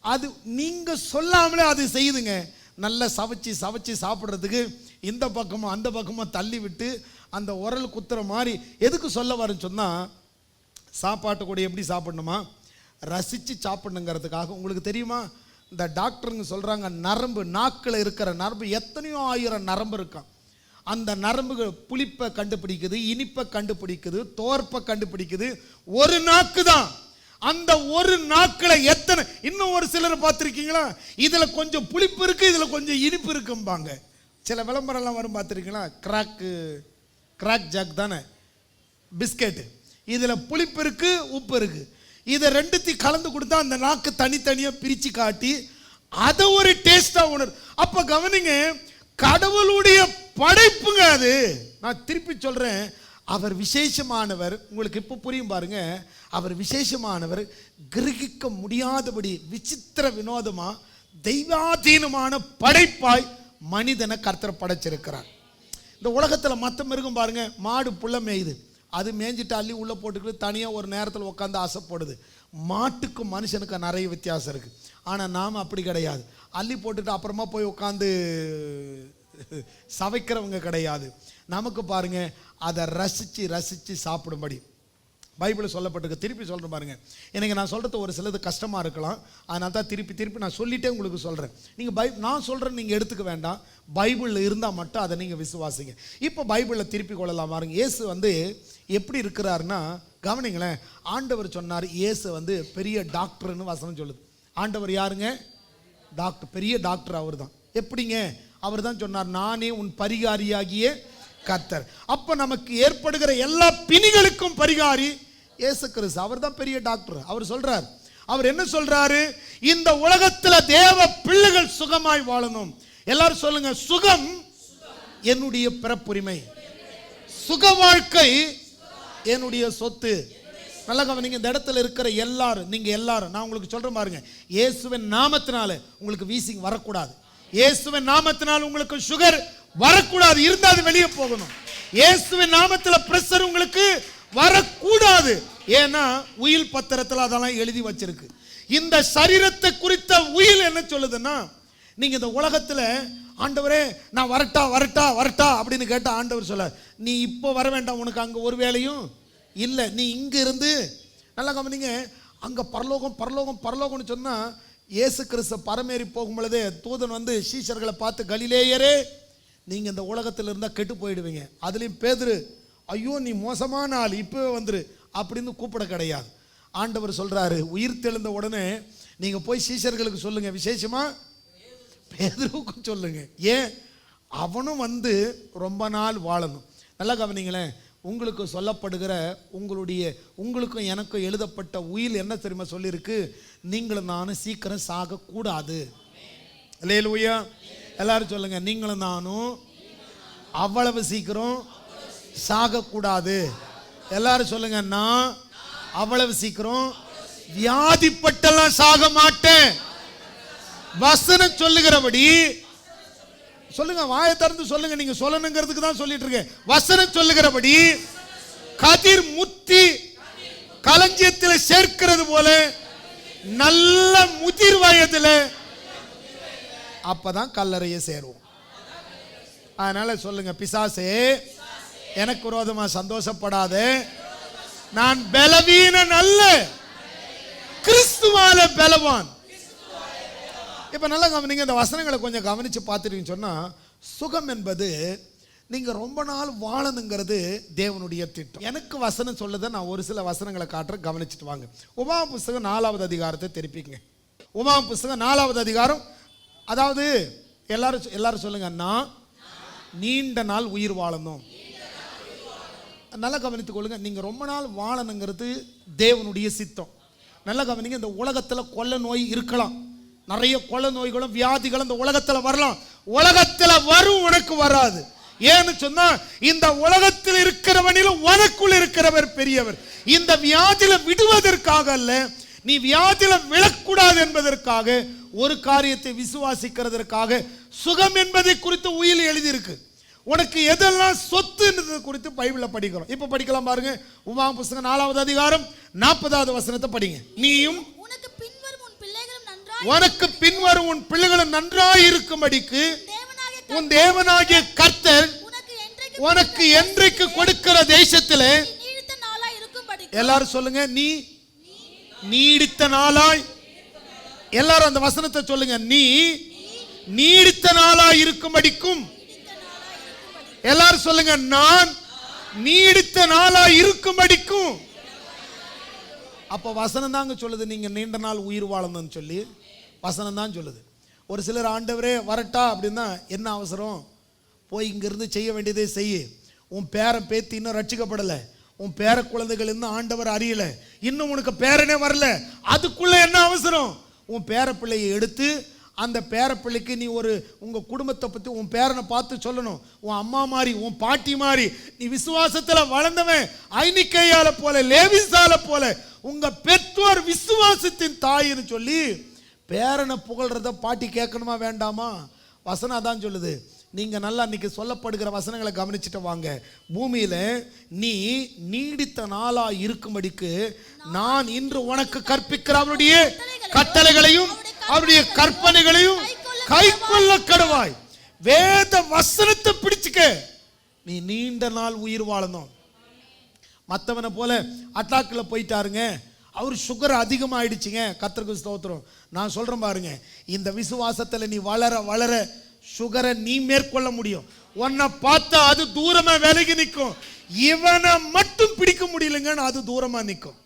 அது நீங்க சொல்லாமலே அது செய்யுதுங்க. நல்லா சவைச்சி சவைச்சி சாப்பிட்றதுக்கு இந்த பக்கமும் அந்த பக்கமும் தள்ளி விட்டு அந்த உரல் குத்துற மாதிரி. எதுக்கு சொல்ல வரேன்னு சொன்னால், சாப்பாட்டு கூட எப்படி சாப்பிடணுமா, ரசித்து சாப்பிடணுங்கிறதுக்காக. உங்களுக்கு தெரியுமா, இந்த டாக்டருங்க சொல்கிறாங்க, நரம்பு, நாக்கில் இருக்கிற நரம்பு எத்தனையோ ஆயிரம் நரம்பு இருக்கான். அந்த நரம்புகள் புளிப்பை கண்டுபிடிக்குது, இனிப்பை கண்டுபிடிக்குது, தோற்பை கண்டுபிடிக்குது ஒரு நாக்கு தான். அந்த ஒரு நாக்கில் எத்தனை, இன்னும் ஒரு சிலரை பார்த்துருக்கீங்களா, இதில் கொஞ்சம் புளிப்பு இருக்குது, இதில் கொஞ்சம் இனிப்பு இருக்கும்பாங்க. சில விளம்பரம்லாம் வரும் பார்த்துருக்கீங்களா, கிராக் ஜாக் தானே பிஸ்கெட்டு, இதில் புளிப்பு இருக்குது, உப்பு இருக்குது, இதை ரெண்டுத்தையும் கலந்து கொடுத்தா அந்த நாக்கு தனித்தனியாக பிரித்து காட்டி அதை ஒரு டேஸ்ட்டாக உணர். அப்போ கவனிங்க, கடவுளுடைய படைப்புங்க அது. நான் திருப்பி சொல்கிறேன், அவர் விசேஷமானவர். உங்களுக்கு இப்போ புரியும் பாருங்க, அவர் விசேஷமானவர். கிரகிக்க முடியாதபடி விசித்திர வினோதமாக தெய்வாதீனமான படைப்பாய் மனிதனை கர்த்தர் படைச்சிருக்கிறார். இந்த உலகத்தில் மற்ற மிருகம் பாருங்க, மாடு புள்ள மேயுது, அது மேய்ஞ்சிட்டு அள்ளி உள்ளே போட்டுக்கிட்டு தனியாக ஒரு நேரத்தில் உட்காந்து ஆசைப்படுது. மாட்டுக்கும் மனுஷனுக்கு நிறைய வித்தியாசம் இருக்குது. ஆனால் நாம் அப்படி கிடையாது. அள்ளி போட்டுட்டு அப்புறமா போய் உட்காந்து சவைக்கிறவங்க கிடையாது. நமக்கு பாருங்க, அதை ரசித்து ரசித்து சாப்பிடும்படி பைபிள் சொல்லப்பட்டிருக்கு. திருப்பி சொல்கிறேன் பாருங்க, எனக்கு நான் சொல்கிறது ஒரு சிலது கஷ்டமாக இருக்கலாம், அதனால தான் திருப்பி திருப்பி நான் சொல்லிட்டே உங்களுக்கு சொல்கிறேன். நீங்கள் நான் சொல்கிறேன் நீங்கள் எடுத்துக்க வேண்டாம், பைபிளில் இருந்தால் மட்டும் அதை நீங்கள் விசுவாசிங்க. இப்போ பைபிளில் திருப்பி கொள்ளலாம் பாருங்க. இயேசு வந்து எப்படி இருக்கிறாருன்னா, கவனிங்களேன், ஆண்டவர் சொன்னார், இயேசு வந்து பெரிய டாக்டர்னு வசனம் சொல்லுது. ஆண்டவர் யாருங்க? டாக்டர், பெரிய டாக்டர் அவர் தான். எப்படிங்க? அவர் தான் சொன்னார், நானே உன் பரிகாரியாகிய கர்த்தர். அப்போ நமக்கு ஏற்படுகிற எல்லா பிணிகளுக்கும் பரிகாரி இயேசு கிறிஸ்து. அவர் தான் பெரிய டாக்டர். அவர் சொல்றார், அவர் என்ன சொல்றாரு, இந்த உலகத்தில் தேவ பிள்ளைகள் சுகமாய் வாழணும். எல்லாரும் சொல்லுங்க, சுகம் என்னுடைய பிறப்புரிமை, சுக வாழ்க்கை என்னுடைய சொத்து. நல்லா கவனிங்க, இந்த இடத்துல இருக்கிற எல்லாரும், நீங்க எல்லாரும், நான் உங்களுக்கு சொல்றேன் பாருங்க, இயேசுவின் நாமத்தினால உங்களுக்கு வீசிங் வரக்கூடாது. இயேசுவின் நாமத்தினால் உங்களுக்கு சுகர் வரக்கூடாது, இருந்தால் அது வெளியே போகணும். இயேசுவின் நாமத்தில் பிரஷர் உங்களுக்கு வரக்கூடாது. ஏன்னா உயில் பத்திரத்தில் அதெல்லாம் எழுதி வச்சிருக்கு. இந்த சரீரத்தை குறித்த உயில் என்ன சொல்லுதுன்னா, நீங்க இந்த உலகத்தில் ஆண்டவரே நான் வரட்டா வரட்டா வரட்டா அப்படின்னு கேட்ட ஆண்டவர் சொல்ல, நீ இப்போ வர வேண்டாம், உனக்கு அங்கே ஒரு வேலையும் இல்லை, நீ இங்கே இருந்து. நல்லா கவனிங்க, அங்கே பரலோகம் பரலோகம் பரலோகம்னு சொன்னால், இயேசு கிறிஸ்து பரமேறி போகும் பொழுதே தூதன் வந்து சீஷர்களை பார்த்து, கலிலேயரே நீங்கள் இந்த உலகத்தில் இருந்தால் கெட்டு போயிடுவீங்க. அதுலேயும் பேதுரு, ஐயோ நீ மோசமான ஆள், இப்போவே வந்துரு அப்படின்னு கூப்பிட கிடையாது. ஆண்டவர் சொல்கிறாரு, உயிர் தெழுந்த உடனே நீங்கள் போய் சீஷர்களுக்கு சொல்லுங்கள், விசேஷமாக பேதுருவுக்கு சொல்லுங்க. ஏன்? அவனும் வந்து ரொம்ப நாள் வாழணும். நல்லா கவனிங்களேன், உங்களுக்கு சொல்லப்படுகிற உங்களுக்கும் எனக்கும் எழுதப்பட்ட உயில் என்ன தெரியுமா சொல்லியிருக்கு, நீங்களும் நானும் சீக்கிரம் சாகக்கூடாது. அல்லேலூயா. எல்லாரும் சொல்லுங்க, நீங்களும் நானும் அவ்வளவு சீக்கிரம் சாகக்கூடாது. எல்லாரும் சொல்லுங்க, நான் அவ்வளவு சீக்கிரம் வியாதிப்பட்டெல்லாம் சாக மாட்டேன். வசனம் சொல்லுகிறபடி சொல்லுங்க, வாயை திறந்து சொல்லுங்க, நீங்க சொல்லணுங்கிறதுக்கு தான் சொல்லிட்டு இருக்கேன். வசனம் சொல்லுகிறபடி கதிர் முத்தி களஞ்சியத்தில் சேர்க்கிறது போல நல்ல முதிர் வயதில் அப்பதான் கல்லறையை சேருவோம். அதனால சொல்லுங்க, பிசாசே எனக்கு விரோதமா சந்தோஷப்படாத, நான் பலவீனன் அல்ல, கிறிஸ்துவால பலவான். இப்ப நல்லா கவனிங்க, இந்த வசனங்களை கொஞ்சம் கவனிச்சு பார்த்துட்டீங்கன்னு சொன்னா, சுகம் என்பது நீங்க ரொம்ப நாள் வாழணுங்கிறது தேவனுடைய திட்டம். எனக்கு வசனம் சொல்லுத, நான் ஒரு சில வசனங்களை காட்டுறேன், கவனிச்சுட்டு வாங்க. உபாகம புஸ்தகம் 4வது அதிகாரத்தை திருப்பிங்க. உபாகம புஸ்தகம் 4வது அதிகாரம், அதாவது எல்லாரும் சொல்லுங்க, நான் நீண்ட நாள் உயிர் வாழணும். நல்லா கவனித்துக் கொள்ளுங்க, நீங்க ரொம்ப நாள் வாழணுங்கிறது தேவனுடைய சித்தம். நல்லா கவனிங்க, இந்த உலகத்துல கொள்ள நோய் இருக்கலாம், நிறைய கொள்ள நோய்களும் வியாதிகளும் இந்த உலகத்துல வரலாம். உலகத்துல வரும், உனக்கு வராது. ஏன்னு சொன்னா, இந்த உலகத்தில் இருக்கிறவனிலும் உனக்குள் இருக்கிறவர் பெரியவர். இந்த வியாதியில விடுவதற்காக அல்ல, நீ வியாதியில விழக்கூடாது என்பதற்காக, ஒரு காரியத்தை விசுவாசிக்கிறதற்காக சுகம் என்பதை குறித்து உயில் எழுதியிருக்கு. உனக்கு எதெல்லாம் சொத்து குறித்து பைபிள்ல படிக்கிறோம். இப்ப படிக்கலாம் பாருங்க. உபாகம புஸ்தகம் 4வது அதிகாரம் 40வது வசனத்தை படிங்க. நீயும் உனக்கு பின்வரும் உன் பிள்ளைகளும் நன்றாய் இருக்கும்படிக்கு உன் தேவனாகிய கர்த்தர் உனக்கு என்றைக்கு கொடுக்கிற தேசத்திலே எல்லாரும் சொல்லுங்க, நீ நீடித்த நாளாய். எல்லாரும் அந்த வசனத்தை சொல்லுங்க, நீ நீடித்த நாளாய் இருக்கும்படிக்கும். எல்லாரும் சொல்லுங்க, நான் நீடித்த நாளாய் இருக்கும்படிக்கும். அப்ப வசனம் தாங்க சொல்லுது நீங்க நீண்ட நாள் உயிர் வாழணும்னு சொல்லி வசனம் தான் சொல்லுது. ஒரு சிலர் ஆண்டவரே வரட்டா அப்படின்னா என்ன அவசரம், போய் இங்கிருந்து செய்ய வேண்டியதே செய்ய. உன் பேரன் பேத்தி இன்னும் ரட்சிக்கப்படலை, உன் பேர குழந்தைகள் இன்னும் ஆண்டவர் அறியல, இன்னும் உனக்கு பேரனே வரல, அதுக்குள்ள என்ன அவசரம்? உன் பேர பிள்ளையை எடுத்து அந்த பேரப்பிள்ளைக்கு நீ உங்க குடும்பத்தை பத்தி உன் பேரனை பார்த்து சொல்லணும். உன் அம்மா மாதிரி, உன் பாட்டி மாதிரி, நீ விசுவாசத்துல வளர்ந்தவன், ஐனிக்கையால போல, லேவிசால போல, உங்க பெற்றோர் விசுவாசத்தின் தாயின்னு சொல்லி பேரனை புகழ்றத பாட்டி கேட்கணுமா வேண்டாமா? வசனம் அதான் சொல்லுது. நீங்க நல்லா இன்னைக்கு சொல்லப்படுகிற வசனங்களை கவனிச்சுட்டு வாங்க. பூமியில நீ நீடித்த நாளா இருக்கும்படிக்கு நான் இன்று உனக்கு கற்பிக்கிற அவருடைய கட்டளைகளையும் அவருடைய கற்பனைகளையும் கை கொள்ள கடவாய். வேத வசனத்தை பிடிச்சுக்க, நீ நீண்ட நாள் உயிர் வாழணும். மற்றவனை போல அட்டாக்ல போயிட்டாருங்க, அவர் சுகர் அதிகமாயிடுச்சுங்க, கர்த்தருக்கு ஸ்தோத்திரம். நான் சொல்றேன் பாருங்க, இந்த விசுவாசத்துல நீ வளர வளர சுகரை நீ மேற்கொள்ள முடியும். உன்னை பார்த்தா அது தூரமா விலகி நிற்கும், இவனை மட்டும் பிடிக்க முடியலங்கன்னு அது தூரமா நிற்கும்.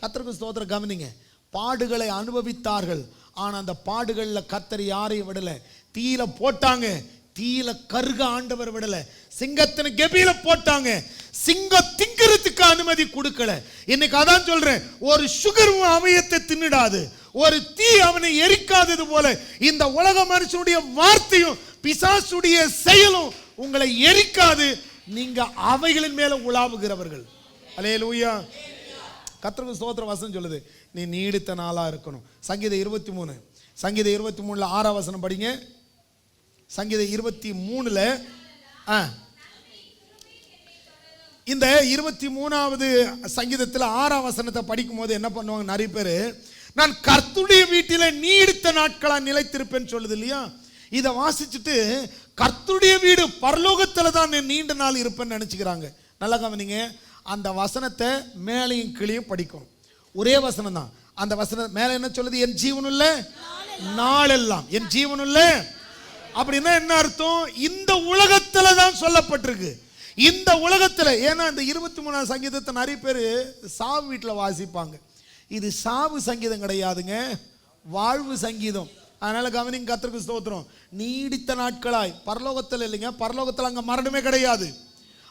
கர்த்தருக்கு ஸ்தோத்திரம். கவனிங்க, பாடுகளை அனுபவித்தார்கள், ஆனா அந்த பாடுகள்ல கர்த்தர் யாரையும் விடல. தீயில போட்டாங்க, தீயில கருக ஆண்டவர் விடல. சிங்கத்தின் கெபியில போட்டாங்க, சிங்கம் திங்கிறதுக்கு அனுமதி கொடுக்கல. இன்னைக்கு அதான் சொல்றேன், ஒரு சுகர் அவயத்தை தின்னிடாது, ஒரு தீ அவனை எரிக்காதது போல இந்த உலக மனுஷனுடைய வார்த்தையும் பிசாசுடைய செயலும் உங்களை எரிக்காது. நீங்க அவைகளின் மேல உலாவுகிறவர்கள். அல்லேலூயா. கர்த்தருக்கு ஸ்தோத்திரம். வசனம் சொல்லுது நீ நீடித்த நாளா இருக்கணும். சங்கீதம் 23, சங்கீதம் 23 6ஆம் வசனம் படிங்க. சங்கீதம் 23 இந்த 23வது சங்கீதத்தில் 6ஆம் வசனத்தை படிக்கும் போது என்ன பண்ணுவாங்க நிறைய பேர், நான் கர்த்தருடைய வீட்டில நீடித்த நாட்களா நிலைத்திருப்பேன்னு சொல்லுது இல்லையா. இதை வாசிச்சுட்டு கர்த்தருடைய வீடு பரலோகத்துல தான் நீண்ட நாள் இருப்பேன்னு நினைச்சுக்கிறாங்க. நல்லா கவனிங்க, அந்த வசனத்தை மேலையும் கீழையும் படிக்கணும். ஒரே வசனம் தான். அந்த வசனம் மேல என்ன சொல்லுது? என் ஜீவனுள்ள நாளெல்லாம், என் ஜீவனுள்ள. அப்படின்னா என்ன அர்த்தம்? இந்த உலகத்துல தான் சொல்லப்பட்டிருக்கு, இந்த உலகத்துல. ஏன்னா இந்த 23ஆம் சங்கீதத்தை நிறைய பேர் சாவு வீட்டில் வாசிப்பாங்க. இது சாவு சங்கீதம் கிடையாதுங்க, வாழ்வு சங்கீதம். அதனால கவனிங்க, கர்த்தருக்கு ஸ்தோத்திரம். நீடித்த நாட்களாய் பரலோகத்தில் இல்லைங்க, பரலோகத்தில் அங்க மரணமே கிடையாது.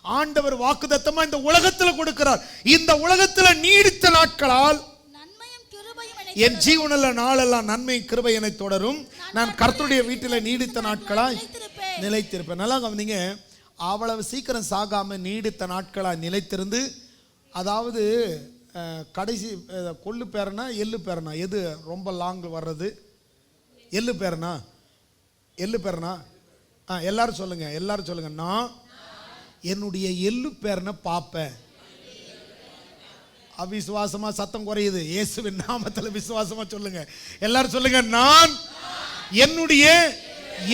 ஆண்டவர் வாக்குத்தத்தமா இந்த உலகத்துல கொடுக்கிறார். இந்த உலகத்துல நீடித்த நாட்களால் என் ஜீவனுள்ள நாளெல்லாம் நன்மை கிருபை என்னை தொடரும், நான் கர்த்தருடைய வீட்டில நீடித்த நாட்களாய் நிலைத்திருப்பேன். நல்லா கவனிங்க, அவ்வளவு சீக்கிரம் சாகாம நீடித்த நாட்களாய் நிலைத்திருந்து, அதாவது கடைசி கொள்ளு பேரனா எள்ளு பேரனா எது ரொம்ப லாங் வர்றது? எள்ளு பேரனா, எள்ளு பேரனா? எல்லாரும் சொல்லுங்க, எல்லாரும் சொல்லுங்க. நான் என்னுடைய எள்ளு பேரனை பார்ப்பேன். அவிசுவாசமா சத்தம் குறையுது, இயேசுவின் நாமத்துல விசுவாசமா சொல்லுங்க. எல்லாரும் சொல்லுங்க, நான் என்னுடைய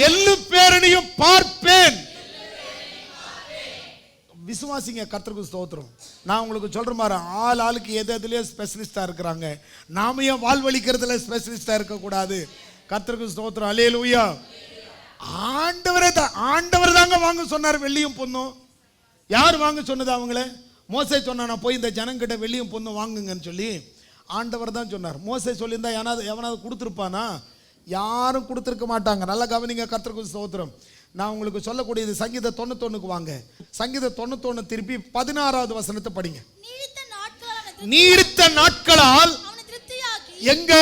எள்ளு பேரனையும் பார்ப்பேன். விசுவாசிங்க, கர்த்தருக்கு ஸ்தோத்திரம். நான் உங்களுக்கு சொல்ற மாதிரி ஆளுக்கு எதுலயே ஸ்பெஷலிஸ்டா இருக்கிறாங்க, நாம ஏன் வாழ்வழிக்கிறதுல ஸ்பெஷலிஸ்டா இருக்க கூடாது? கர்த்தருக்கு ஸ்தோத்திரம். அல்லேலூயா. ஆண்டவர் தாங்க வாங்க சொன்னார் வெள்ளியும் பொண்ணும். யார் வாங்க சொன்னது? அவங்களே. மோசே சொன்னா போய் இந்த ஜனங்கிட்ட வெள்ளியும் பொண்ணும் வாங்குங்கன்னு சொல்லி ஆண்டவர் தான் சொன்னார். மோசே சொல்லியிருந்தா எவனாவது கொடுத்துருப்பானா? யாரும் கொடுத்துருக்க மாட்டாங்க. நல்லா கவனிங்க, கர்த்தருக்கு ஸ்தோத்திரம். நான் உங்களுக்கு சொல்லக்கூடியது சங்கீதம் 91க்கு வாங்க. சங்கீதம் 91 திருப்பி 16வது வசனத்தை படிங்க. நீடித்த நாட்களால் எங்க?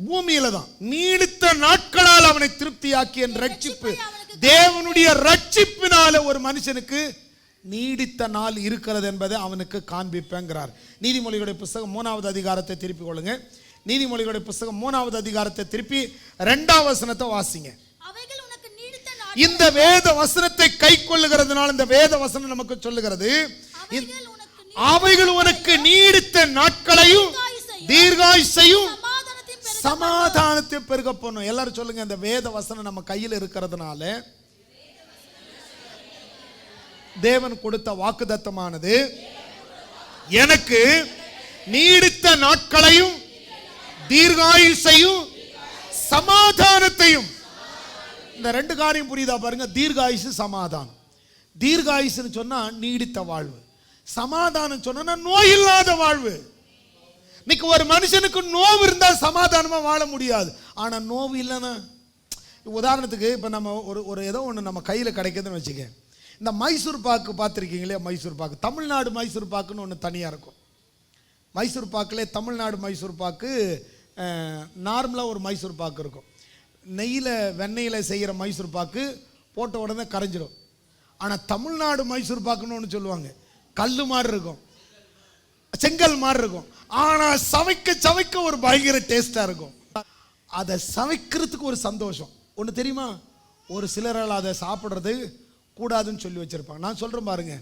பூமியில தான். நீடித்த நாட்களால் அவனை திருப்தியாக்கி என் ரட்சிப்பு, தேவனுடைய ரட்சிப்பினால ஒரு மனுஷனுக்கு நீடித்த நாள் இருக்கிறது என்பதை அவனுக்கு காண்பிப்பேங்கிறார். நீதிமொழிகளுடைய புஸ்தகம் 3வது அதிகாரத்தை திருப்பி கொள்ளுங்க. நீதிமொழிகளுடைய புஸ்தகம் 3வது அதிகாரத்தை திருப்பி 2ஆம் வசனத்தை வாசிங்க. இந்த வேத வசனத்தை கை கொள்ளுகிறதுனால இந்த வேத வசனம் நமக்கு சொல்லுகிறது, அவைகள் உனக்கு நீடித்த நாட்களையும் தீர்காயுசையும் சமாதானத்தை பெருக பண்ணும். எல்லாரும் சொல்லுங்க, இந்த வேத வசனம் நம்ம கையில் இருக்கிறதுனால தேவன் கொடுத்த வாக்குத்தத்தமானது எனக்கு நீடித்த நாட்களையும் தீர்காயுசையும் சமாதானத்தையும். இந்த ரெண்டு காரியம் புரியுதா பாருங்க. தீர்காயுசு, சமாதானம். தீர்காயுசுன்னு சொன்னா நீடித்த வாழ்வு, சமாதானம் சொன்னா நோய் இல்லாத வாழ்வு. இன்னைக்கு ஒரு மனுஷனுக்கு நோவு இருந்தா சமாதானமா வாழ முடியாது. ஆனா நோவு இல்லைன்னா, உதாரணத்துக்கு இப்ப நம்ம ஒரு ஏதோ ஒன்று நம்ம கையில் கிடைக்குதுன்னு வச்சுக்க. இந்த மைசூர் பாக்கு பார்த்துருக்கீங்களே, மைசூர் பாக்கு, தமிழ்நாடு மைசூர் பாக்குன்னு ஒன்று தனியாக இருக்கும். மைசூர் பாக்கிலே தமிழ்நாடு மைசூர் பாக்கு நார்மலாக ஒரு மைசூர் பாக்கு இருக்கும். நெய்யில் வெண்ணெயில் செய்கிற மைசூர் பாக்கு போட்ட உடனே கரைஞ்சிடும். ஆனால் தமிழ்நாடு மைசூர் பாக்குன்னு ஒன்று சொல்லுவாங்க. கல் மாதிரி இருக்கும், செங்கல் மாதிரி இருக்கும். ஆனால் சவைக்க சவைக்க ஒரு பயங்கர டேஸ்டாக இருக்கும். அதை சவைக்கிறதுக்கு ஒரு சந்தோஷம் ஒன்று தெரியுமா? ஒரு சிலரால் அதை சாப்பிட்றது கூடாதுன்னு சொல்லி வச்சிருப்பாங்க. நான் சொல்கிறேன் பாருங்க,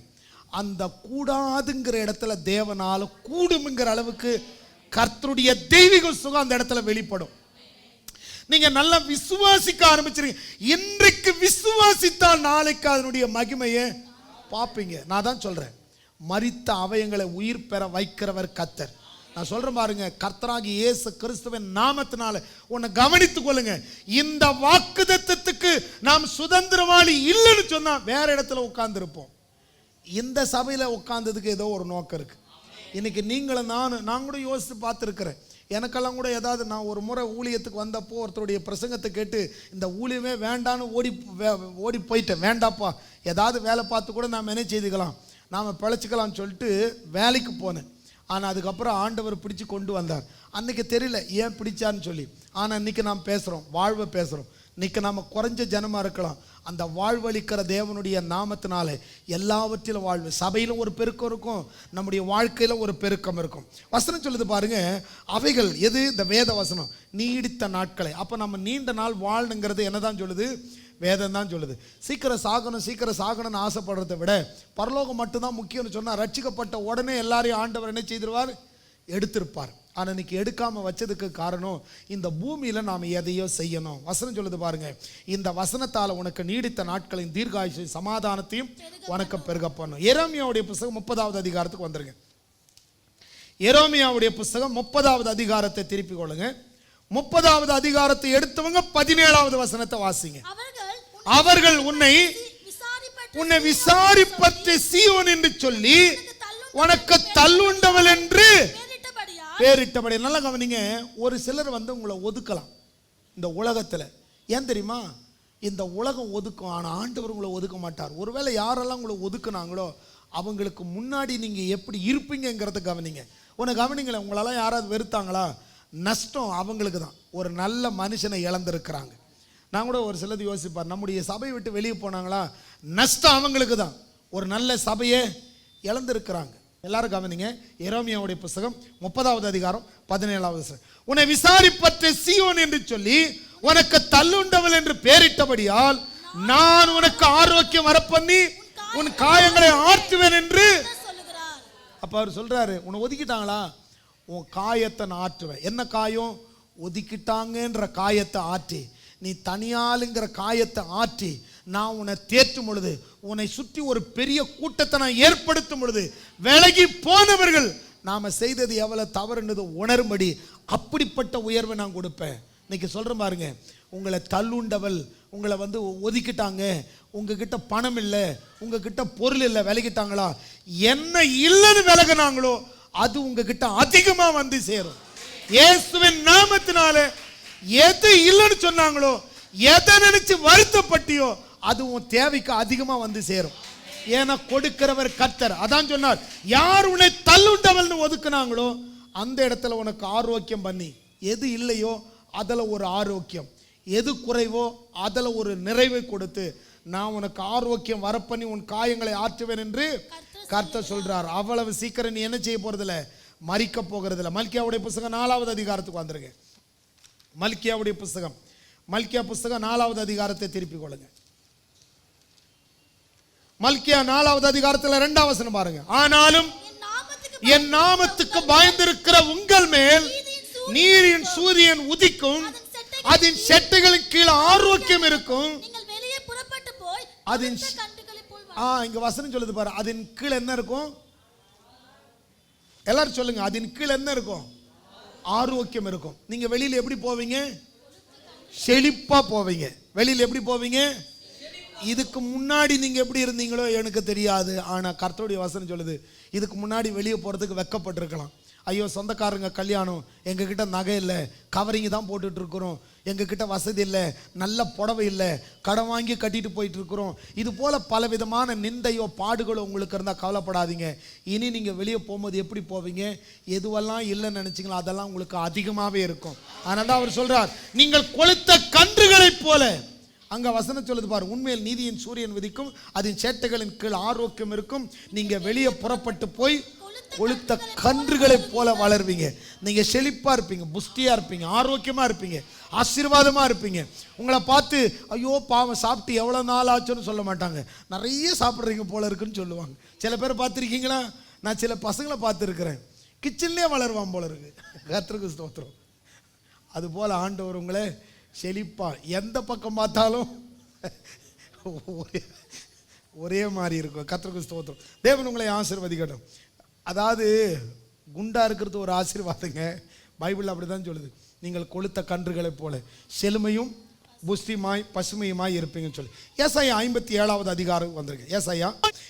அந்த கூடாதுங்கிற இடத்துல தேவனால கூடுங்கிற அளவுக்கு கர்த்தருடைய தெய்வீக சுகம் அந்த இடத்துல வெளிப்படும். நீங்க நல்லா விசுவாசிக்க ஆரம்பிச்சிருங்க. இன்றைக்கு விசுவாசித்தால் நாளைக்கு அதனுடைய மகிமையை பார்ப்பீங்க. நான் தான் சொல்றேன், மரித்த அவயங்களை உயிர் பெற வைக்கிறவர் கர்த்தர். நான் சொல்றேன் பாருங்க, கர்த்தராகி இயேசு கிறிஸ்துவின் நாமத்தினால உன்னை கவனித்துக் கொள்ளுங்க. இந்த வாக்குத்தத்தத்துக்கு நாம் சுதந்திரவாளி இல்லைன்னு சொன்னா வேற இடத்துல உட்கார்ந்து இருப்போம். இந்த சபையில உட்கார்ந்ததுக்கு ஏதோ ஒரு நோக்கம் இருக்கு. இன்னைக்கு நீங்களும் நான் கூட யோசித்து பார்த்துருக்கிறேன். எனக்கெல்லாம் கூட ஏதாவது, நான் ஒரு முறை ஊழியத்துக்கு வந்தப்போ ஒருத்தருடைய பிரசங்கத்தை கேட்டு இந்த ஊழியமே வேண்டான்னு ஓடி போயிட்டேன். வேண்டாப்பா, ஏதாவது வேலை பார்த்து கூட நாம் என்ன செய்துக்கலாம், நாம் பிழைச்சிக்கலாம்னு சொல்லிட்டு வேலைக்கு போனேன். ஆனால் அதுக்கப்புறம் ஆண்டவர் பிடிச்சி கொண்டு வந்தார். அன்றைக்கி தெரியல ஏன் பிடிச்சான்னு சொல்லி. ஆனால் இன்றைக்கி நாம் பேசுகிறோம், வாழ்வை பேசுகிறோம். இன்றைக்கி நாம் குறைஞ்ச ஜனமாக இருக்கலாம், அந்த வாழ்வளிக்கிற தேவனுடைய நாமத்தினால எல்லாவற்றிலும் வாழ்வு. சபையிலும் ஒரு பெருக்கம் இருக்கும், நம்முடைய வாழ்க்கையில் ஒரு பெருக்கம் இருக்கும். வசனம் சொல்லுது பாருங்க, அவைகள் எது? இந்த வேத வசனம், நீடித்த நாட்களை. அப்போ நம்ம நீண்ட நாள் வாழணுங்கிறது என்னதான் சொல்லுது? வேதம் தான் சொல்லுது. சீக்கிரம் சாகணும்னு ஆசைப்படுறதை விட பரலோகம் மட்டும்தான் முக்கியம்னு சொன்னால் ரட்சிக்கப்பட்ட உடனே எல்லாரையும் ஆண்டவர் என்ன செய்திருவார்? எடுத்திருப்பார். ஆனால் இன்னைக்கு எடுக்காமல் வச்சதுக்கு காரணம், இந்த பூமியில் நாம் எதையோ செய்யணும். வசனம் சொல்லுது பாருங்க, இந்த வசனத்தால் உனக்கு நீடித்த நாட்களின் தீர்காயுசை சமாதானத்தையும் உனக்கு பெருக பண்ணும். எரேமியாவுடைய புஸ்தகம் 30வது அதிகாரத்துக்கு வந்துருங்க. எரேமியாவுடைய புஸ்தகம் 30வது அதிகாரத்தை திருப்பி கொள்ளுங்க. 30வது அதிகாரத்தை எடுத்தவங்க 17வது வசனத்தை வாசிங்க. அவர்கள் உன்னை விசாரிப்பற்ற சீயோன் என்று சொல்லி உனக்கு தள்ளுண்டவள் என்று பேரிட்டபடி. நல்லா கவனிங்க, ஒரு சிலர் உங்களை ஒதுக்கலாம் இந்த உலகத்தில். ஏன் தெரியுமா? இந்த உலகம் ஒதுக்கும், ஆனால் ஆண்டவர் உங்களை ஒதுக்க மாட்டார். ஒருவேளை யாரெல்லாம் உங்களை ஒதுக்குனாங்களோ அவங்களுக்கு முன்னாடி நீங்கள் எப்படி இருப்பீங்கிறத கவனிங்க. கவனிங்களேன், உங்களெல்லாம் யாராவது வெறுத்தாங்களா? நஷ்டம் அவங்களுக்கு தான். ஒரு நல்ல மனுஷனை இழந்திருக்கிறாங்க. நான் கூட ஒரு சிலது யோசிப்பார், நம்முடைய சபையை விட்டு வெளியே போனாங்களா? நஷ்டம் அவங்களுக்கு தான். ஒரு நல்ல சபையை இழந்திருக்கிறாங்க. எல்லாரும் கவனிங்க, எரேமியாவுடைய புஸ்தகம் 30வது அதிகாரம் 17வது வசனம். உன்னை விசாரிப்பற்ற சீயோன் என்று சொல்லி உனக்கு தள்ளுண்டவள் என்று பெயரிட்டபடியால் நான் உனக்கு ஆரோக்கியம் வரப்பண்ணி உன் காயங்களை ஆற்றுவேன் என்று. அப்ப அவர் சொல்றாரு, உன்னை ஒதுக்கிட்டாங்களா? உன் காயத்தை நான் ஆற்றுவேன். என்ன காயம்? ஒதுக்கிட்டாங்கன்ற காயத்தை ஆற்றி, நீ தனியாளுங்கிற காயத்தை ஆற்றி நான் உன்னை தேற்றும் பொழுது, உன்னை சுற்றி ஒரு பெரிய கூட்டத்தை நான் ஏற்படுத்தும் பொழுது, விலகி போனவர்கள் நாம செய்தது எவ்வளவு தவறுன்றது உணரும்படி அப்படிப்பட்ட உயர்வை நான் கொடுப்பேன். இன்னைக்கு சொல்றேன் பாருங்க, உங்களை தள்ளுண்டவள், உங்களை ஒதுக்கிட்டாங்க, உங்ககிட்ட பணம் இல்லை, உங்ககிட்ட பொருள் இல்லை, விலகிட்டாங்களா? என்ன இல்லைன்னு விலகினாங்களோ அது உங்ககிட்ட அதிகமா சேரும். இயேசுவின் நாமத்தினால எது இல்லைன்னு சொன்னாங்களோ, எதை நினைச்சு வருத்தப்பட்டியோ அது உன் தேவைக்கு அதிகமா சேரும். ஏன்னா கொடுக்கிறவர் கர்த்தர். அதான் சொன்னார், யார் உன்னை தள்ளுண்டவள்னு ஒதுக்குனாங்களோ அந்த இடத்துல உனக்கு ஆரோக்கியம் பண்ணி, எது இல்லையோ அதில் ஒரு ஆரோக்கியம், எது குறைவோ அதில் ஒரு நிறைவை கொடுத்து நான் உனக்கு ஆரோக்கியம் வரப்பண்ணி உன் காயங்களை ஆற்றுவேன் என்று கர்த்தர் சொல்றார். அவ்வளவு சீக்கிரம் நீ என்ன செய்ய போறதில்ல? மரிக்க போகிறதில்ல. மல்கியாவுடைய புஸ்தகம் 4வது அதிகாரத்துக்கு வந்துருங்க. மல்கியாவுடைய புஸ்தகம், மல்கியா புஸ்தகம் 4வது அதிகாரத்தை திருப்பிக் கொள்ளுங்க. மல்கியா 4வது அதிகாரத்தில் 2வது வசனம் பாருங்க. ஆனாலும் என் நாமத்துக்கு பயந்திருக்கிற உங்கள் மேல் நீரின் சூரியன் உதிக்கும், அதன் செட்டைகளின் கீழ் ஆரோக்கியம் இருக்கும். அதன் இங்க வசனம் சொல்லுது பாரு, அதன் கீழ் என்ன இருக்கும்? எல்லாரும் சொல்லுங்க, அதன் கீழ் என்ன இருக்கும்? ஆரோக்கியம் இருக்கும். நீங்க வெளியில எப்படி போவீங்க? செழிப்பா போவீங்க. வெளியில எப்படி போவீங்க? இதுக்கு முன்னாடி நீங்க எப்படி இருந்தீங்களோ எனக்கு தெரியாது, ஆனா கர்த்தருடைய வசனம் சொல்லுது, இதுக்கு முன்னாடி வெளியே போறதுக்கு வெக்கப்பட்டிருக்கலாம். ஐயோ சொந்தக்காரங்க கல்யாணம், எங்ககிட்ட நகை இல்லை, கவரிங் தான் போட்டுட்டு இருக்கிறோம், எங்ககிட்ட வசதி இல்லை, நல்ல புடவை இல்லை, கடன் வாங்கி கட்டிட்டு போயிட்டு இருக்கிறோம். இது போல பல விதமான நிந்தையோ பாடுகளோ உங்களுக்கு இருந்தால் கவலைப்படாதீங்க. இனி நீங்கள் வெளியே போகும்போது எப்படி போவீங்க? எதுவெல்லாம் இல்லைன்னு நினச்சிங்களோ அதெல்லாம் உங்களுக்கு அதிகமாகவே இருக்கும். அதனால தான் அவர் சொல்றார், நீங்கள் கொளுத்த கன்றுகளைப் போல. அங்க வசனம் சொல்லுது பாரு, உண்மையில் நீதியின் சூரியன் விதிக்கும், அதன் சேட்டைகளின் கீழ் ஆரோக்கியம் இருக்கும். நீங்க வெளியே புறப்பட்டு போய் கொளுத்த கன்றுகளைப் போல வளர்வீங்க. நீங்க செழிப்பா இருப்பீங்க, புஷ்டியா இருப்பீங்க, ஆரோக்கியமா இருப்பீங்க, ஆசீர்வாதமா இருப்பீங்க. உங்களை பார்த்து ஐயோ பாவம் சாப்பிட்டு எவ்வளவு நாள் ஆச்சுன்னு சொல்ல மாட்டாங்க, நிறைய சாப்பிட்றீங்க போல இருக்குன்னு சொல்லுவாங்க. சில பேர் பார்த்துருக்கீங்களா? நான் சில பசங்களை பார்த்துருக்கிறேன், கிச்சன்லேயே வளருவான் போல இருக்கு. கர்த்தருக்கு ஸ்தோத்திரம். அது போல ஆண்டவர் உங்களை செழிப்பா, எந்த பக்கம் பார்த்தாலும் ஒரே மாதிரி இருக்கும். கர்த்தருக்கு ஸ்தோத்திரம். தேவன் உங்களை ஆசீர்வதிக்கட்டும். அதாவது குண்டா இருக்கிறது ஒரு ஆசீர்வாதங்க. பைபிள் அப்படிதான் சொல்லுது, நீங்கள் கொளுத்த கன்றுகளை போல செழுமையும் புஷ்டிமாய் பசுமையுமாய் இருப்பீங்கன்னு சொல்லி. ஏசாயா 57வது அதிகாரம் வந்திருக்கு.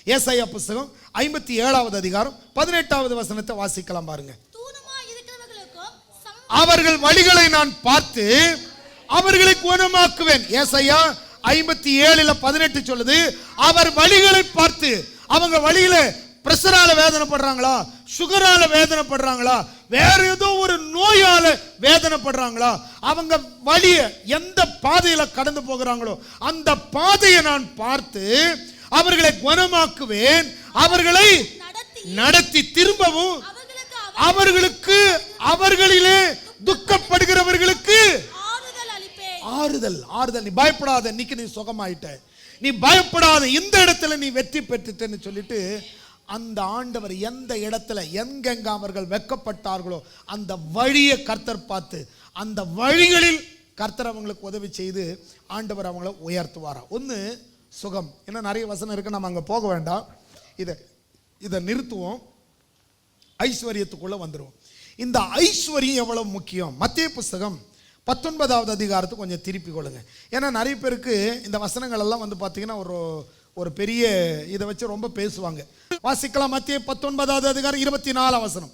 ஏசாயா புஸ்தகம் 57வது அதிகாரம் 18வது வசனத்தை வாசிக்கலாம் பாருங்க. அவர்கள் வழிகளை நான் பார்த்து அவர்களை குணமாக்குவேன். ஏசாயா 57:18 சொல்லுது, அவர் வழிகளை பார்த்து. அவங்க வழியில பிரஷரால வேதனைப்படுறாங்களா, சுகரால வேதனைப்படுறாங்களா, வேற ஏதோ ஒரு நோயால வேதனைப்படுறாங்களா, அவங்க வழிய எந்த பாதையில கடந்து போகிறாங்களோ அந்த பாதையை நான் பார்த்து அவர்களை குணமாக்குவேன். அவர்களை நடத்தி திரும்பவும் அவர்களுக்கு அவர்களிலே துக்கப்படுகிறவர்களுக்கு ஆறுதல். நீ பயப்படாத, இன்னைக்கு நீ சுகமாயிட்ட, நீ பயப்படாத, இந்த இடத்துல நீ வெற்றி பெற்றுட்டேன்னு சொல்லிட்டு அந்த ஆண்டவர் எந்த இடத்துல எங்கெங்க அவர்கள் வெக்கப்பட்டார்களோ அந்த வழியை கர்த்தர் பார்த்து அந்த வழிகளில் கர்த்தர் அவங்களுக்கு உதவி செய்து ஆண்டவர் அவங்களை உயர்த்துவாரா. ஒன்று சுகம். ஏன்னா நிறைய வசனம் இருக்கு, நம்ம அங்கே போக வேண்டாம், இதை நிறுத்துவோம், ஐஸ்வர்யத்துக்குள்ள வந்துடுவோம். இந்த ஐஸ்வர்யம் எவ்வளவு முக்கியம். மத்தேயு புஸ்தகம் 19வது அதிகாரத்துக்கு கொஞ்சம் திருப்பி கொள்ளுங்க. ஏன்னா நிறைய பேருக்கு இந்த வசனங்கள் எல்லாம் வந்து பார்த்தீங்கன்னா ஒரு பெரிய இதை வச்சு ரொம்ப பேசுவாங்க. வாசிக்கலாம். மத்தேயு 19வது அதிகாரம் 24 வசனம்.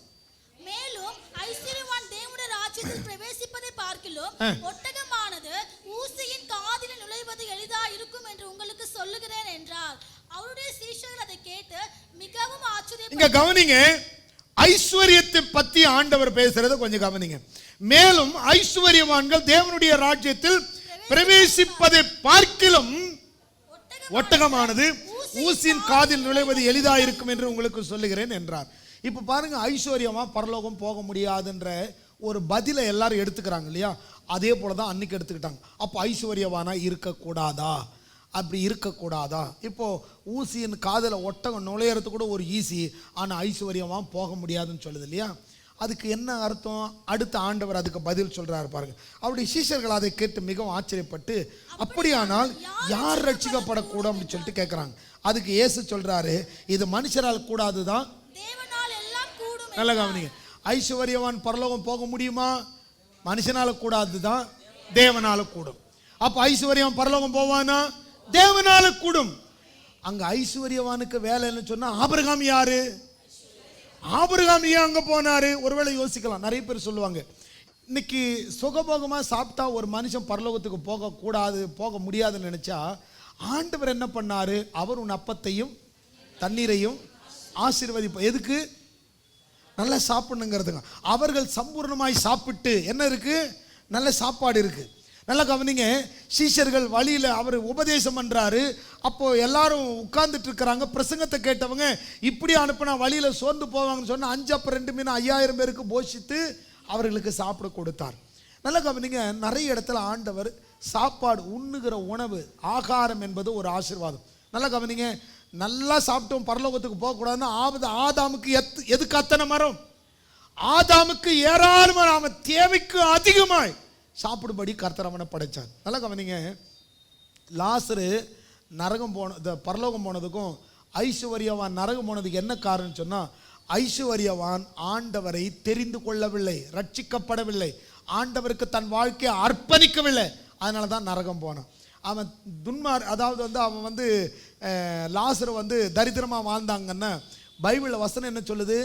மேலும் ஐஸ்வர்யவான் தேவனுடைய ராஜ்யத்தில் பிரவேசிப்பதை பார்க்கிலும் ஒட்டகமானது ஊசியின் காதில் நுழைவது எளிதா இருக்கும் என்று உங்களுக்கு சொல்லுகிறேன் என்றார். அவருடைய சீஷர்கள் அதை கேட்டு மிகவும் ஆச்சரியப்பட்டார்கள். இங்க கவனிங்க, ஐஸ்வர்யத்தை பத்தி ஆண்டவர் பேசுறதை கொஞ்சம் கவனிங்க. மேலும் ஐஸ்வர்யவான்கள் தேவனுடைய ராஜ்யத்தில் பிரவேசிப்பதை பார்க்கிலும் ஒட்டகமானது ஊசியின் காதில் நுழைவது எளிதா இருக்கும் என்று உங்களுக்கு சொல்லுகிறேன் என்றார். இப்ப பாருங்க, ஐஸ்வர்யமா பரலோகம் போக முடியாதுன்ற ஒரு பதிலை எல்லாரும் எடுத்துக்கிறாங்க இல்லையா? அதே போலதான் அன்னைக்கு எடுத்துக்கிட்டாங்க. அப்போ ஐஸ்வர்யவானா இருக்கக்கூடாதா? அப்படி இருக்கக்கூடாதா? இப்போ ஊசியின் காதில் ஒட்டகம் நுழையிறது கூட ஒரு ஈஸி, ஆனால் ஐஸ்வர்யமா போக முடியாதுன்னு சொல்லுது இல்லையா? அதுக்கு என்ன அர்த்தம்? அடுத்த ஆண்டவர் அதுக்கு பதில் சொல்றாரு பாருங்க. அவருடைய சீஷர்கள் அதை கேட்டு மிகவும் ஆச்சரியப்பட்டு, அப்படியானால் யார் ரட்சிக்கப்படக்கூடும் அப்படின்னு சொல்லிட்டு கேட்குறாங்க. அதுக்கு இயேசு சொல்றாரு, இது மனுஷரால் கூடாதுதான், நல்ல கவனிங்க. ஐஸ்வர்யவான் பரலோகம் போக முடியுமா? மனுஷனால கூடாதுதான், தேவனால கூடும். அப்ப ஐஸ்வர்யவான் பரலோகம் போவானா? தேவனால கூடும். அங்க ஐஸ்வர்யவானுக்கு வேலைன்னு சொன்னா ஆபிரகாம் யாரு? ஆபிரகாம் ஏன் அங்க போனாரு? ஒருவேளை யோசிக்கலாம். நிறைய பேர் சொல்லுவாங்க, இன்னைக்கு சுகபோகமா சாப்பிட்டா ஒரு மனுஷன் பரலோகத்துக்கு போக கூடாது, போக முடியாதுன்னு நினைச்சா ஆண்டவர் என்ன பண்ணாரு? அவர் உன் அப்பத்தையும் தண்ணீரையும் ஆசீர்வதிப்பார். எதுக்கு? நல்லா சாப்பிடணுங்கிறதுங்க. அவர்கள் சம்பூர்ணமாய் சாப்பிட்டு என்ன இருக்கு? நல்ல சாப்பாடு இருக்கு. நல்லா கவனிங்க, சீஷர்கள் வழியில் அவர் உபதேசம் பண்றாரு. அப்போ எல்லாரும் உட்கார்ந்துட்டு இருக்கிறாங்க. பிரசங்கத்தை கேட்டவங்க இப்படி அனுப்பினா வழியில் சோர்ந்து போவாங்கன்னு சொன்னா 5 அப்பம் 2 மீன் 5000 பேருக்கு போஷித்து அவர்களுக்கு சாப்பிட கொடுத்தார். நல்லா கவனிங்க, நிறைய இடத்துல ஆண்டவர் சாப்பாடு, உண்ணுகிற உணவு, ஆகாரம் என்பது ஒரு ஆசீர்வாதம். நல்லா கவனிங்க, நல்லா சாப்பிட்டோம் பரலோகத்துக்கு போகக்கூடாதுன்னு ஆதாமுக்கு எதுக்கு அத்தனை மரம்? ஆதாமுக்கு ஏராளமான அவன் தேவைக்கு அதிகமாய் சாப்பிடும்படி கர்த்தர் அவனை படைச்சார். நல்லா கவனிங்க, லாசரு நரகம் பரலோகம் போனதுக்கும் ஐஸ்வர்யவான் நரகம் போனதுக்கு என்ன காரணம் சொன்னா, ஐஸ்வர்யவான் ஆண்டவரை தெரிந்து கொள்ளவில்லை, ரட்சிக்கப்படவில்லை, ஆண்டவருக்கு தன் வாழ்க்கையை அர்ப்பணிக்கவில்லை. அதனால தான் நரகம் போனான். அவன் அதாவது அவன் லாசரு தரித்திரமாக வாழ்ந்தாங்கன்னா பைபிளில் வசனம் என்ன சொல்லுது,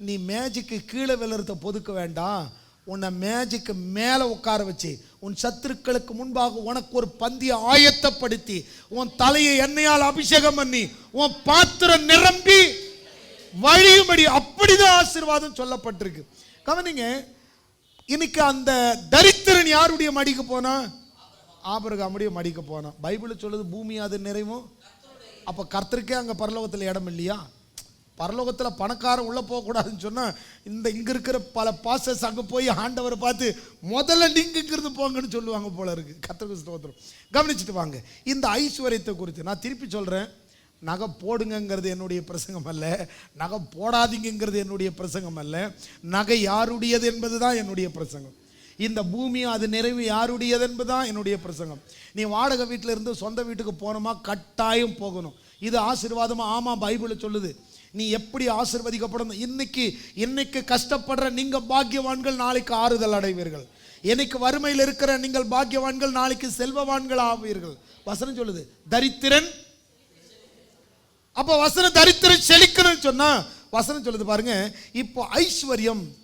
நீ மேஜிக்கு கீழே விழுறத பொதுக்க வேண்டாம், உன்னை மேஜிக்கு மேலே உட்கார வச்சு உன் சத்துருக்களுக்கு முன்பாக உனக்கு ஒரு பந்தியை ஆயத்தப்படுத்தி உன் தலையை எண்ணெயால் அபிஷேகம் பண்ணி உன் பாத்திரம் நிரம்பி வழியும்படி அப்படிதான் ஆசீர்வாதம் சொல்லப்பட்டிருக்கு. கவனிங்க, இன்னைக்கு அந்த தரித்திரன் யாருடைய மடிக்கு போனா? ஆபிரகாமுடைய மடிக்கு போனான். பைபிள் சொல்லுது பூமி அது நிறைவும். அப்போ கர்த்தருக்கே அங்கே பரலோகத்தில் இடம் இல்லையா? பரலோகத்தில் பணக்காரன் உள்ளே போகக்கூடாதுன்னு சொன்னால் இங்கே இருக்கிற பல பாஸ்டர்ஸ் அங்கே போய் ஆண்டவரை பார்த்து முதல்ல நீங்கள் இங்கிருந்து போங்கன்னு சொல்லுவாங்க போல இருக்குது. கர்த்தருக்கு ஸ்தோத்திரம். கவனிச்சுட்டு வாங்க. இந்த ஐஸ்வர்யத்தை குறித்து நான் திருப்பி சொல்கிறேன். நகை போடுங்கிறது என்னுடைய பிரசங்கம் அல்ல, நகை போடாதீங்கிறது என்னுடைய பிரசங்கம் அல்ல. நகை யாருடையது என்பது தான் என்னுடைய பிரசங்கம். இந்த பூமி அது நிறைவு யாருடையது என்பது தான் என்னுடைய பிரசங்கம். நீ வாடகை வீட்டில் இருந்து சொந்த வீட்டுக்கு போகணுமா? கட்டாயம் போகணும். இது ஆசீர்வாதமா? ஆமாம், பைபிள் சொல்லுது. நீ எப்படி ஆசீர்வதிக்கப்படணும்? இன்னைக்கு கஷ்டப்படுற நீங்க பாக்கியவான்கள், நாளைக்கு ஆறுதல் அடைவீர்கள். இன்னைக்கு வறுமையில் இருக்கிற நீங்கள் பாக்கியவான்கள், நாளைக்கு செல்வவான்கள் ஆவீர்கள். வசனம் சொல்லுது தரித்திரன். அப்போ வசனம் தரித்திரன் செழிக்கணும்னு சொன்னா வசனம் சொல்லுது பாருங்க. இப்போ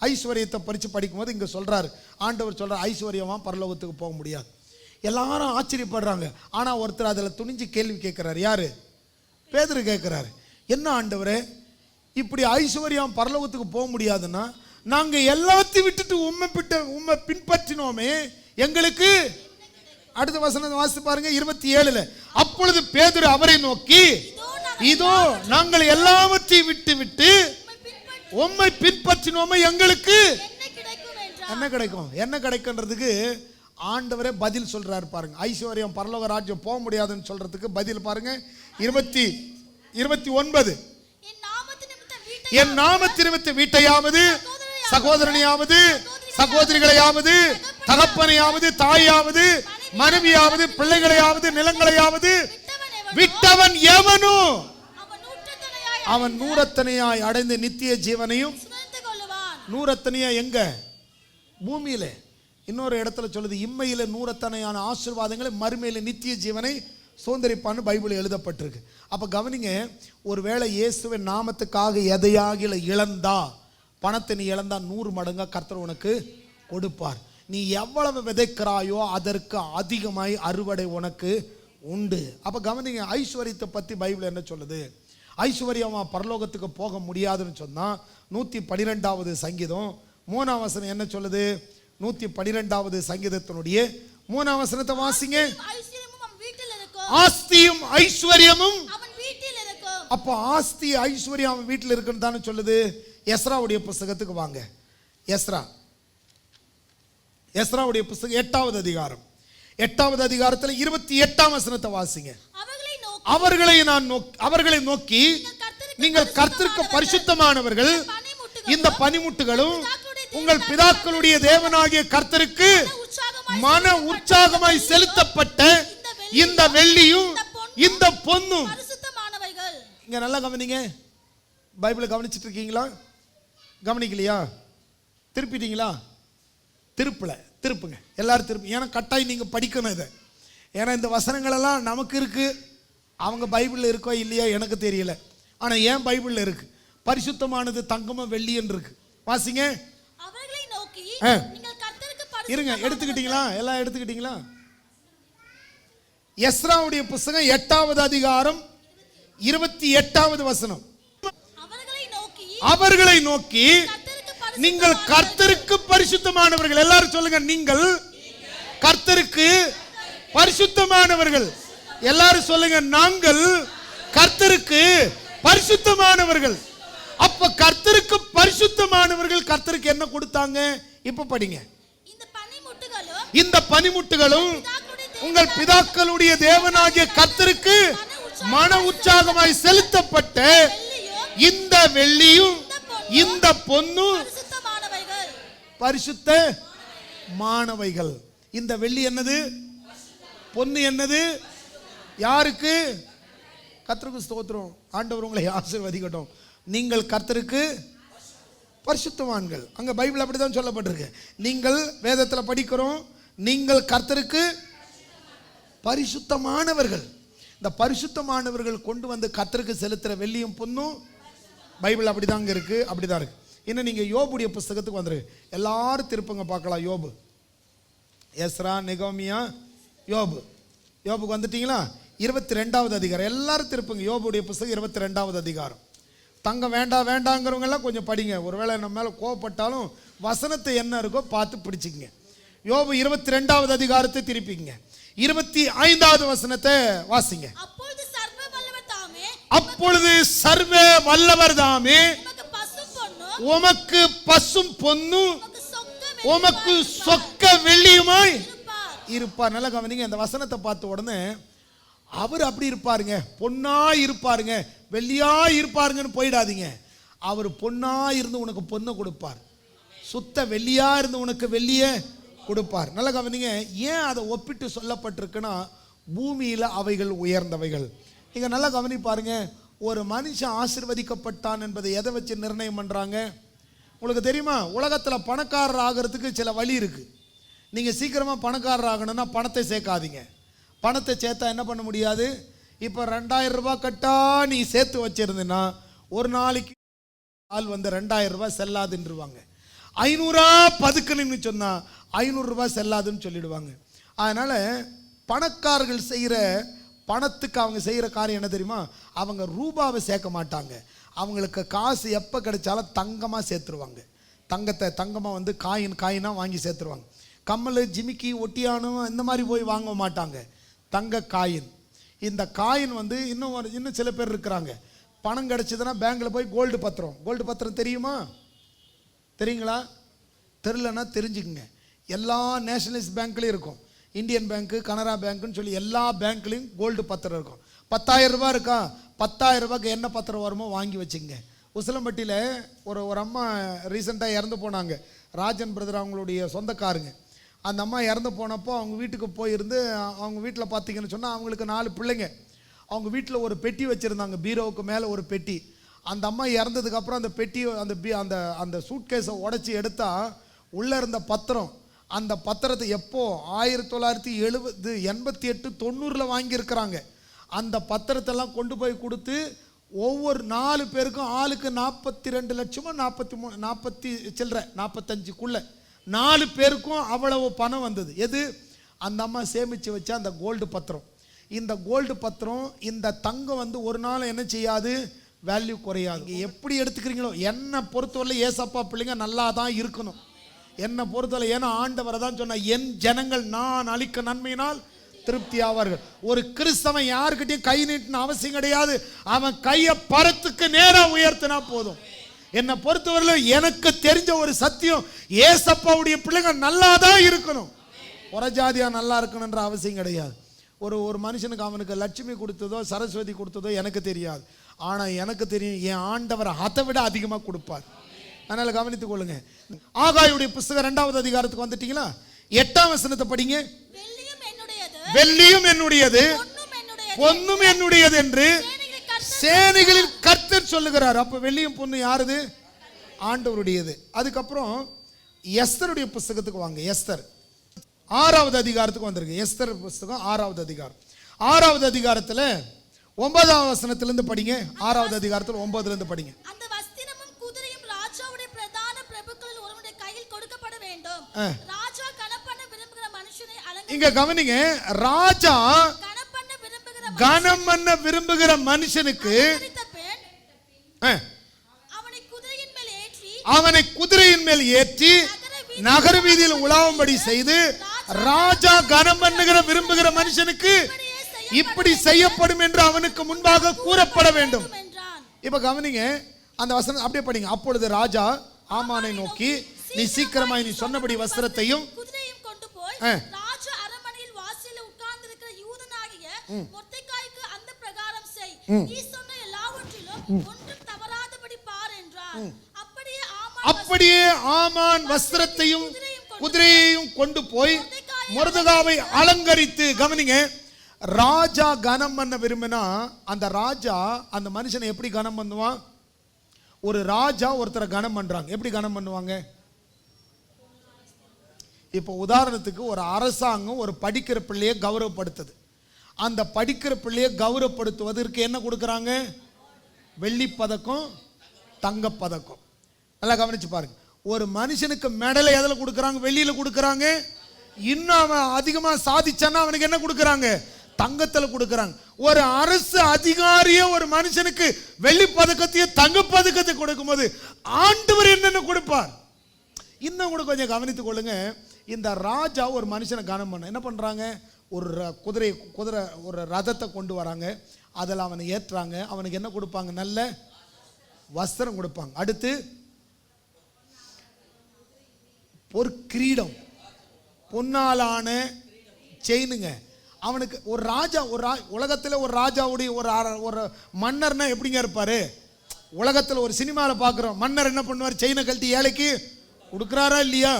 ஐஸ்வர்யத்தை பறித்து படிக்கும்போது இங்க சொல்றாரு, ஆண்டவர் சொல்றார், ஐஸ்வர்யமா பரலோகத்துக்கு போக முடியாது. எல்லாரும் ஆச்சரியப்படுறாங்க. ஆனா ஒருத்தர் அதில் துணிஞ்சு கேள்வி கேட்கிறாரு. யாரு? பேதுரு கேட்கிறாரு, என்ன ஆண்டவரே, இப்படி ஐஸ்வர்யம் பரலோகத்துக்கு போக முடியாதுன்னா நாங்க எல்லாத்தையும் விட்டுட்டு உம்மை பின்பற்றினோமே, எங்களுக்கு அடுத்த வசனம் வாசித்து பாருங்க 27. அப்பொழுது பேதுரு அவரை நோக்கி, இதோ நாங்கள் எல்லாவற்றையும் விட்டு உம்மை பின்பற்றினோமே, எங்களுக்கு என்ன கிடைக்கும்? என்ன கிடைக்கும்ன்றதுக்கு ஆண்டவரே பதில் சொல்றாரு பாருங்க. ஐஸ்வர்யம் பரலோக ராஜ்யம் போக முடியாதுன்னு சொல்றதுக்கு பதில் பாருங்க. 29. என் நாமத்தினிமித்த வீட்டையாவது சகோதரனையாவது சகோதரிகளையாவது தகப்பனையாவது தாயாவது மனைவியாவது பிள்ளைகளையாவது நிலங்களையாவது விட்டவன் எவனோ அவன் நூறத்தனையாய் அடைந்து நித்திய ஜீவனையும். நூறத்தனையா எங்க? பூமியில. இன்னொரு இடத்துல சொல்லுது, இம்மையில நூறத்தனையான ஆசீர்வாதங்களை, மறுமையில நித்திய ஜீவனை சுதந்திரிப்பான்னு பைபிள் எழுதப்பட்டிருக்கு. அப்ப கவனிங்க, ஒருவேளை இயேசுவின் நாமத்துக்காக எதையாக இழந்தா, பணத்தை நீ இழந்தா 100 மடங்கா கர்த்தர் உனக்கு கொடுப்பார். நீ எவ்வளவு விதைக்கிறாயோ அதற்கு அதிகமாய் அறுவடை உனக்கு உண்டு. அப்ப கவனிங்க, ஐஸ்வர்யத்தை பத்தி பைபிள் என்ன சொல்லுது? ஐஸ்வர்யமா பரலோகத்துக்கு போக முடியாதுன்னு சொன்னா 112வது சங்கீதம் 3ஆம் வசனம் என்ன சொல்லுது? 112வது சங்கீதத்தினுடைய 3ஆம் வசனத்தை வாசிங்க. ஆஸ்தியும் ஐஸ்வர்யமும் அவன் வீட்டில் இருக்கும். அப்ப ஆஸ்தி ஐஸ்வர்யம் அவன் வீட்டில் இருக்குன்னு தானே சொல்லுது. எஸ்ராவுடைய புத்தகத்துக்கு வாங்க. எஸ்ராவுடைய புத்தகம் 8வது அதிகாரம். 8வது அதிகாரத்தில் 28ஆம் வசனத்தை வாசிங்க. அவர்களை நோக்கி நீங்கள் கர்த்தருக்கு பரிசுத்தமானவர்கள், இந்த பனிமுட்டுகளும் உங்கள் பிதாக்களுடைய தேவனாகிய கர்த்தருக்கு மன உற்சாகமாய் செலுத்தப்பட்ட இந்த வெள்ளியும் இந்த பொன்னும். இங்க நல்லா கவனிங்க. பைபிளை கவனிச்சிட்டு இருக்கீங்களா? கவனிக்கலையா? திருப்பிட்டீங்களா? திருப்புங்க எல்லாரும் திருப்பி. ஏன்னா கட்டாயம் நீங்க படிக்கணும் இதை. ஏன்னா இந்த வசனங்கள் எல்லாம் நமக்கு இருக்கு, அவங்க பைபிள்ல இருக்கோ இல்லையா எனக்கு தெரியல. ஆனா ஏன் பைபிள்ல இருக்கு? பரிசுத்தமானது தங்கமும் வெள்ளியும் இருக்கு. வாசிங்க. அவர்களை நோக்கி நீங்கள் கர்த்தருக்கு பரிசுத்தமானவர்கள். இருங்க, எடுத்துக்கிட்டீங்களா? எல்லாம் எடுத்துக்கிட்டீங்களா? எஸ்ராவுடைய புத்தகம் 8வது அதிகாரம் 28வது வசனம். அவர்களை நோக்கி நீங்கள் கர்த்தருக்கு பரிசுத்தமானவர்கள். எல்லாரும் சொல்லுங்க, நீங்கள் கர்த்தருக்கு பரிசுத்தமானவர்கள். எல்லாரும் சொல்லுங்க, நாங்கள் கர்த்தருக்கு பரிசுத்தமானவர்கள். அப்ப கர்த்தருக்கு பரிசுத்தமானவர்கள் கர்த்தருக்கு என்ன கொடுத்தாங்க? இப்ப படிங்க. இந்த பனிமுட்டுகளும் உங்கள் பிதாக்களுடைய தேவனாகிய கர்த்தருக்கு மன உற்சாகமாய் செலுத்தப்பட்ட இந்த வெள்ளியும் இந்த பொன்னும் பரிசுத்த மானவைகள். இந்த வெள்ளி என்னது? பொன்னு என்னது? யாருக்கு? கர்த்தருக்கு ஸ்தோத்திரம். ஆண்டவர் உங்களை ஆசீர்வதிக்கட்டும். நீங்கள் கர்த்தருக்கு பரிசுத்தவான்கள். அங்க பைபிள் அப்படிதான் சொல்லப்பட்டிருக்கு. நீங்கள் வேதத்தில் படிக்கிறோம், நீங்கள் கர்த்தருக்கு பரிசுத்தமானவர்கள். இந்த பரிசுத்தமானவர்கள் கொண்டு வந்து கர்த்தருக்கு செலுத்துற வெள்ளியும் பொன்னும் பைபிள் அப்படிதாங்க இருக்கு, அப்படிதான் இருக்கு. இன்னும் நீங்க யோபுடைய புஸ்தகத்துக்கு வந்துருக்கு. எல்லாரும் திருப்பங்க பார்க்கலாம். யோபு, எஸ்ரா, நெகோமியா, யோபு. யோபுக்கு வந்துட்டீங்களா? 22வது அதிகாரம். எல்லாரும் திருப்புங்க. யோபுடைய புஸ்தகம் 22வது அதிகாரம். தங்கம் வேண்டாம் வேண்டாங்கிறவங்க எல்லாம் கொஞ்சம் படிங்க. ஒருவேளை நம்ம மேல கோவப்பட்டாலும் வசனத்தை என்ன இருக்கோ பார்த்து பிடிச்சிக்கங்க. யோபு 22வது அதிகாரத்தை திருப்பிங்க. 25வது வசனத்தை வாசிங்க. அப்பொழுது சர்வ வல்லவர் தாமே, அப்பொழுது சர்வ வல்லவர் தாமே உமக்கு பசும் பொன்னும் உமக்கு சொக்க வெள்ளியுமாய் இருப்பார். நல்லா கவனிங்க. இந்த வசனத்தை பார்த்த உடனே அவர் அப்படி இருப்பாருங்க, பொன்னா இருப்பாருங்க, வெள்ளியா இருப்பாருங்கன்னு போயிடாதீங்க. அவர் பொன்னா இருந்து உனக்கு பொண்ணை கொடுப்பார், சுத்த வெள்ளியா இருந்து உனக்கு வெள்ளிய கொடுப்பார். நல்லா கவனிங்க. ஏன் அதை ஒப்பிட்டு சொல்லப்பட்டிருக்குன்னா, பூமியில அவைகள் உயர்ந்தவைகள். நீங்க நல்லா கவனிப்பாருங்க. ஒரு மனுஷன் ஆசீர்வதிக்கப்பட்டான் என்பதை எதை வச்சு நிர்ணயம் பண்றாங்க? உங்களுக்கு தெரியுமா? உலகத்துல பணக்காரர் ஆகிறதுக்கு சில வழி இருக்கு. நீங்க சீக்கிரமா பணக்காரர் ஆகணும்னா பணத்தை சேர்க்காதீங்க. பணத்தை சேர்த்தா என்ன பண்ண முடியாது? இப்போ 2000 ரூபாய் கட்டா நீ சேர்த்து வச்சிருந்தா ஒரு நாளைக்கு ஆள் வந்து 2000 ரூபாய் செல்லாதுன்றுவாங்க. 500 பதுக்கணும்னு சொன்னா 500 ரூபாய் செல்லாதுன்னு சொல்லிடுவாங்க. அதனால பணக்காரர்கள் செய்கிற பணத்துக்கு அவங்க செய்கிற காரியம் என்ன தெரியுமா? அவங்க ரூபாவை சேர்க்க மாட்டாங்க. அவங்களுக்கு காசு எப்போ கிடைச்சாலும் தங்கமாக சேர்த்துருவாங்க. தங்கமாக வந்து காயினாக வாங்கி சேர்த்துருவாங்க. கம்மல், ஜிமிக்கி, ஒட்டியானம் இந்த மாதிரி போய் வாங்க மாட்டாங்க. தங்க காயின். இந்த காயின் வந்து இன்னும் சில பேர் இருக்கிறாங்க. பணம் கிடைச்சதுன்னா பேங்க்கில் போய் கோல்டு பத்திரம் தெரியுமா? தெரியுங்களா? தெரிலன்னா தெரிஞ்சுக்குங்க. எல்லா நேஷனலைஸ் பேங்க்லேயும் இருக்கும். இந்தியன் பேங்க்கு, கனரா பேங்க்குன்னு சொல்லி எல்லா பேங்க்லேயும் கோல்டு பத்திரம் இருக்கும். 10,000 ரூபாய் இருக்கா? 10,000 ரூபாய்க்கு என்ன பத்திரம் வருமோ வாங்கி வச்சுங்க. உசிலம்பட்டியில் ஒரு அம்மா ரீசெண்டாக இறந்து போனாங்க. ராஜன் பிரதர் அவங்களுடைய சொந்தக்காருங்க. அந்த அம்மா இறந்து போனப்போ அவங்க வீட்டுக்கு போயிருந்து அவங்க வீட்டில் பார்த்தீங்கன்னு சொன்னால் அவங்களுக்கு 4 பிள்ளைங்க. அவங்க வீட்டில் ஒரு பெட்டி வச்சுருந்தாங்க, பீரோவுக்கு மேலே ஒரு பெட்டி. அந்த அம்மா இறந்ததுக்கப்புறம் அந்த பெட்டி அந்த அந்த சூட்கேஸை உடச்சி எடுத்தால் உள்ளே இருந்த பத்திரம், அந்த பத்திரத்தை எப்போ 1970, 88, 90 வாங்கியிருக்கிறாங்க. அந்த பத்திரத்தெல்லாம் கொண்டு போய் கொடுத்து ஒவ்வொரு 4 பேருக்கும் ஆளுக்கு 42 லட்சமோ 45 4 பேருக்கும் அவ்வளவு பணம் வந்தது. எது? அந்த அம்மா சேமித்து வச்ச அந்த கோல்டு பத்திரம். இந்த கோல்டு பத்திரம், இந்த தங்கம் வந்து ஒரு நாள் என்ன செய்யாது? வேல்யூ குறையாது. எப்படி எடுத்துக்கிறீங்களோ. என்னை பொறுத்தவரை ஏசப்பா பிள்ளைங்க நல்லா தான் இருக்கணும். என்னை பொறுத்தவரை, ஏன்னா ஆண்டவரை தான் சொன்ன, என் ஜனங்கள் நான் அளிக்க நன்மையினால் திருப்தி ஆவார்கள். ஒரு கிறிஸ்தவன் யாருக்கிட்டையும் கை நீட்டின அவசியம் கிடையாது. அவன் கையை பரத்துக்கு நேராக உயர்த்தினா போதும். என்னை பொறுத்தவரையில் எனக்கு தெரிஞ்ச ஒரு சத்தியம், ஏசப்பாவுடைய பிள்ளைங்க நல்லா தான் இருக்கணும். புறஜாதியா நல்லா இருக்கணுன்ற அவசியம் கிடையாது. ஒரு மனுஷனுக்கு அவனுக்கு லட்சுமி கொடுத்ததோ சரஸ்வதி கொடுத்ததோ எனக்கு தெரியாது. ஆனால் எனக்கு தெரியும், என் ஆண்டவர் அதை விட அதிகமாக கொடுப்பார். அதனால் கவனித்துக் கொள்ளுங்க. ஆகாயுடைய புஸ்தகம் 2வது அதிகாரத்துக்கு வந்துட்டீங்களா? 8ஆம் வசனத்தை படிங்க. வெள்ளியும் என்னுடையது, பொன்னும் என்னுடையது என்று சேனைகளின் கர்த்தர் சொல்லுகிறார். அப்ப வெள்ளியும் பொண்ணு யாருது? ஆண்டவருடையது. அதுக்கப்புறம் எஸ்தருடைய புஸ்தகத்துக்கு வாங்க. எஸ்தர் 6வது அதிகாரத்துக்கு வந்திருக்கு. எஸ்தர் புஸ்தகம் 6வது அதிகாரம். 6வது அதிகாரத்தில் 9ஆம் வசனத்திலிருந்து படிங்க. 6வது அதிகாரத்தில் 9லிருந்து படிங்க. அந்த வஸ்திரமும் குதிரையும் ராஜாவுடைய பிரதான பிரபுக்களில் ஒருவனுடைய கையில் கொடுக்கப்பட வேண்டும். ராஜா கனப்பண்ண விரும்புகிற மனுஷனை இங்க கவனிங்க. ராஜா கனம் பண்ண விரும்புகிற மனுஷனுக்கு அவனை குதிரையின் மேல் ஏற்றி நகர வீதியில் உலாவும்படி செய்து, ராஜா கனம் பண்ணுகிற விரும்புகிற மனுஷனுக்கு இப்படி செய்யப்படும் என்று அவனுக்கு முன்பாக கூறப்பட வேண்டும். இப்ப கவனிங்க, அந்த வசனம் அப்படியே படிங்க. அப்பொழுது ராஜா ஆமானை நோக்கி, நீ சீக்கிரமாய் நீ சொன்னபடி வஸ்திரத்தையும் குதிரையும் கொண்டு போய் ராஜா அரண்மனையில் வாசலில் உட்கார்ந்திருக்கிற யூதனாகிய மொர்தெகாய்க்கு அந்த பிரகாரம் செய். நீ சொன்ன எல்லாவற்றிலும் ஒன்றும் தவறாதபடி பார் என்றார். அப்படியே அப்படியே ஆமான் வஸ்திரத்தையும் குதிரையையும் கொண்டு போய் மொர்தெகாயை அலங்கரித்து, கவனிங்க, ராஜா கனம் பண்ண விரும்பினா அந்த ராஜா அந்த மனுஷனை எப்படி கனம் பண்ணுவான்? ஒரு ராஜா ஒருத்தரை கனம் பண்றாங்க, எப்படி கனம் பண்ணுவாங்க? இப்போ உதாரணத்துக்கு ஒரு அரசாங்கம் ஒரு படிக்கிற பிள்ளையை கௌரவப்படுத்துது. அந்த படிக்கிற பிள்ளையை கௌரவப்படுத்துவதற்கு என்ன கொடுக்குறாங்க? வெள்ளி பதக்கம், தங்கப்பதக்கம். நல்லா கவனிச்சு பாருங்க. ஒரு மனுஷனுக்கு மெடலை எதில் கொடுக்குறாங்க? வெள்ளியில கொடுக்குறாங்க. இன்னும் அவன் அதிகமா சாதிச்சான்னா அவனுக்கு என்ன கொடுக்குறாங்க? தங்கத்தில் கொடுக்குறாங்க. ஒரு அரசு அதிகாரியே ஒரு மனுஷனுக்கு வெள்ளி பதக்கத்தையும் தங்க பதக்கத்தை கொடுக்கும்போது ஆண்டவர் என்னென்ன கொடுப்பார்? இன்னும் கூட கொஞ்சம் கவனித்துக் கொள்ளுங்க. இந்த ராஜா ஒரு மனுஷனை கனம் பண்ண என்ன பண்றாங்க? ஒரு குதிரை ஒரு ரதத்தை கொண்டு வராங்க. அதில் அவனை ஏற்றுறாங்க. அவனுக்கு என்ன கொடுப்பாங்க? நல்ல வஸ்திரம் கொடுப்பாங்க. அடுத்து பொற்கிரீடம், பொன்னாலான செயினுங்க. அவனுக்கு ஒரு ராஜா, உலகத்தில் ஒரு ராஜாவுடைய ஒரு மன்னர்னா எப்படிங்க இருப்பாரு? உலகத்தில் ஒரு சினிமாவில் பார்க்குறோம், மன்னர் என்ன பண்ணுவார்? செயினை கழட்டி ஏழைக்கு கொடுக்குறாரா இல்லையா?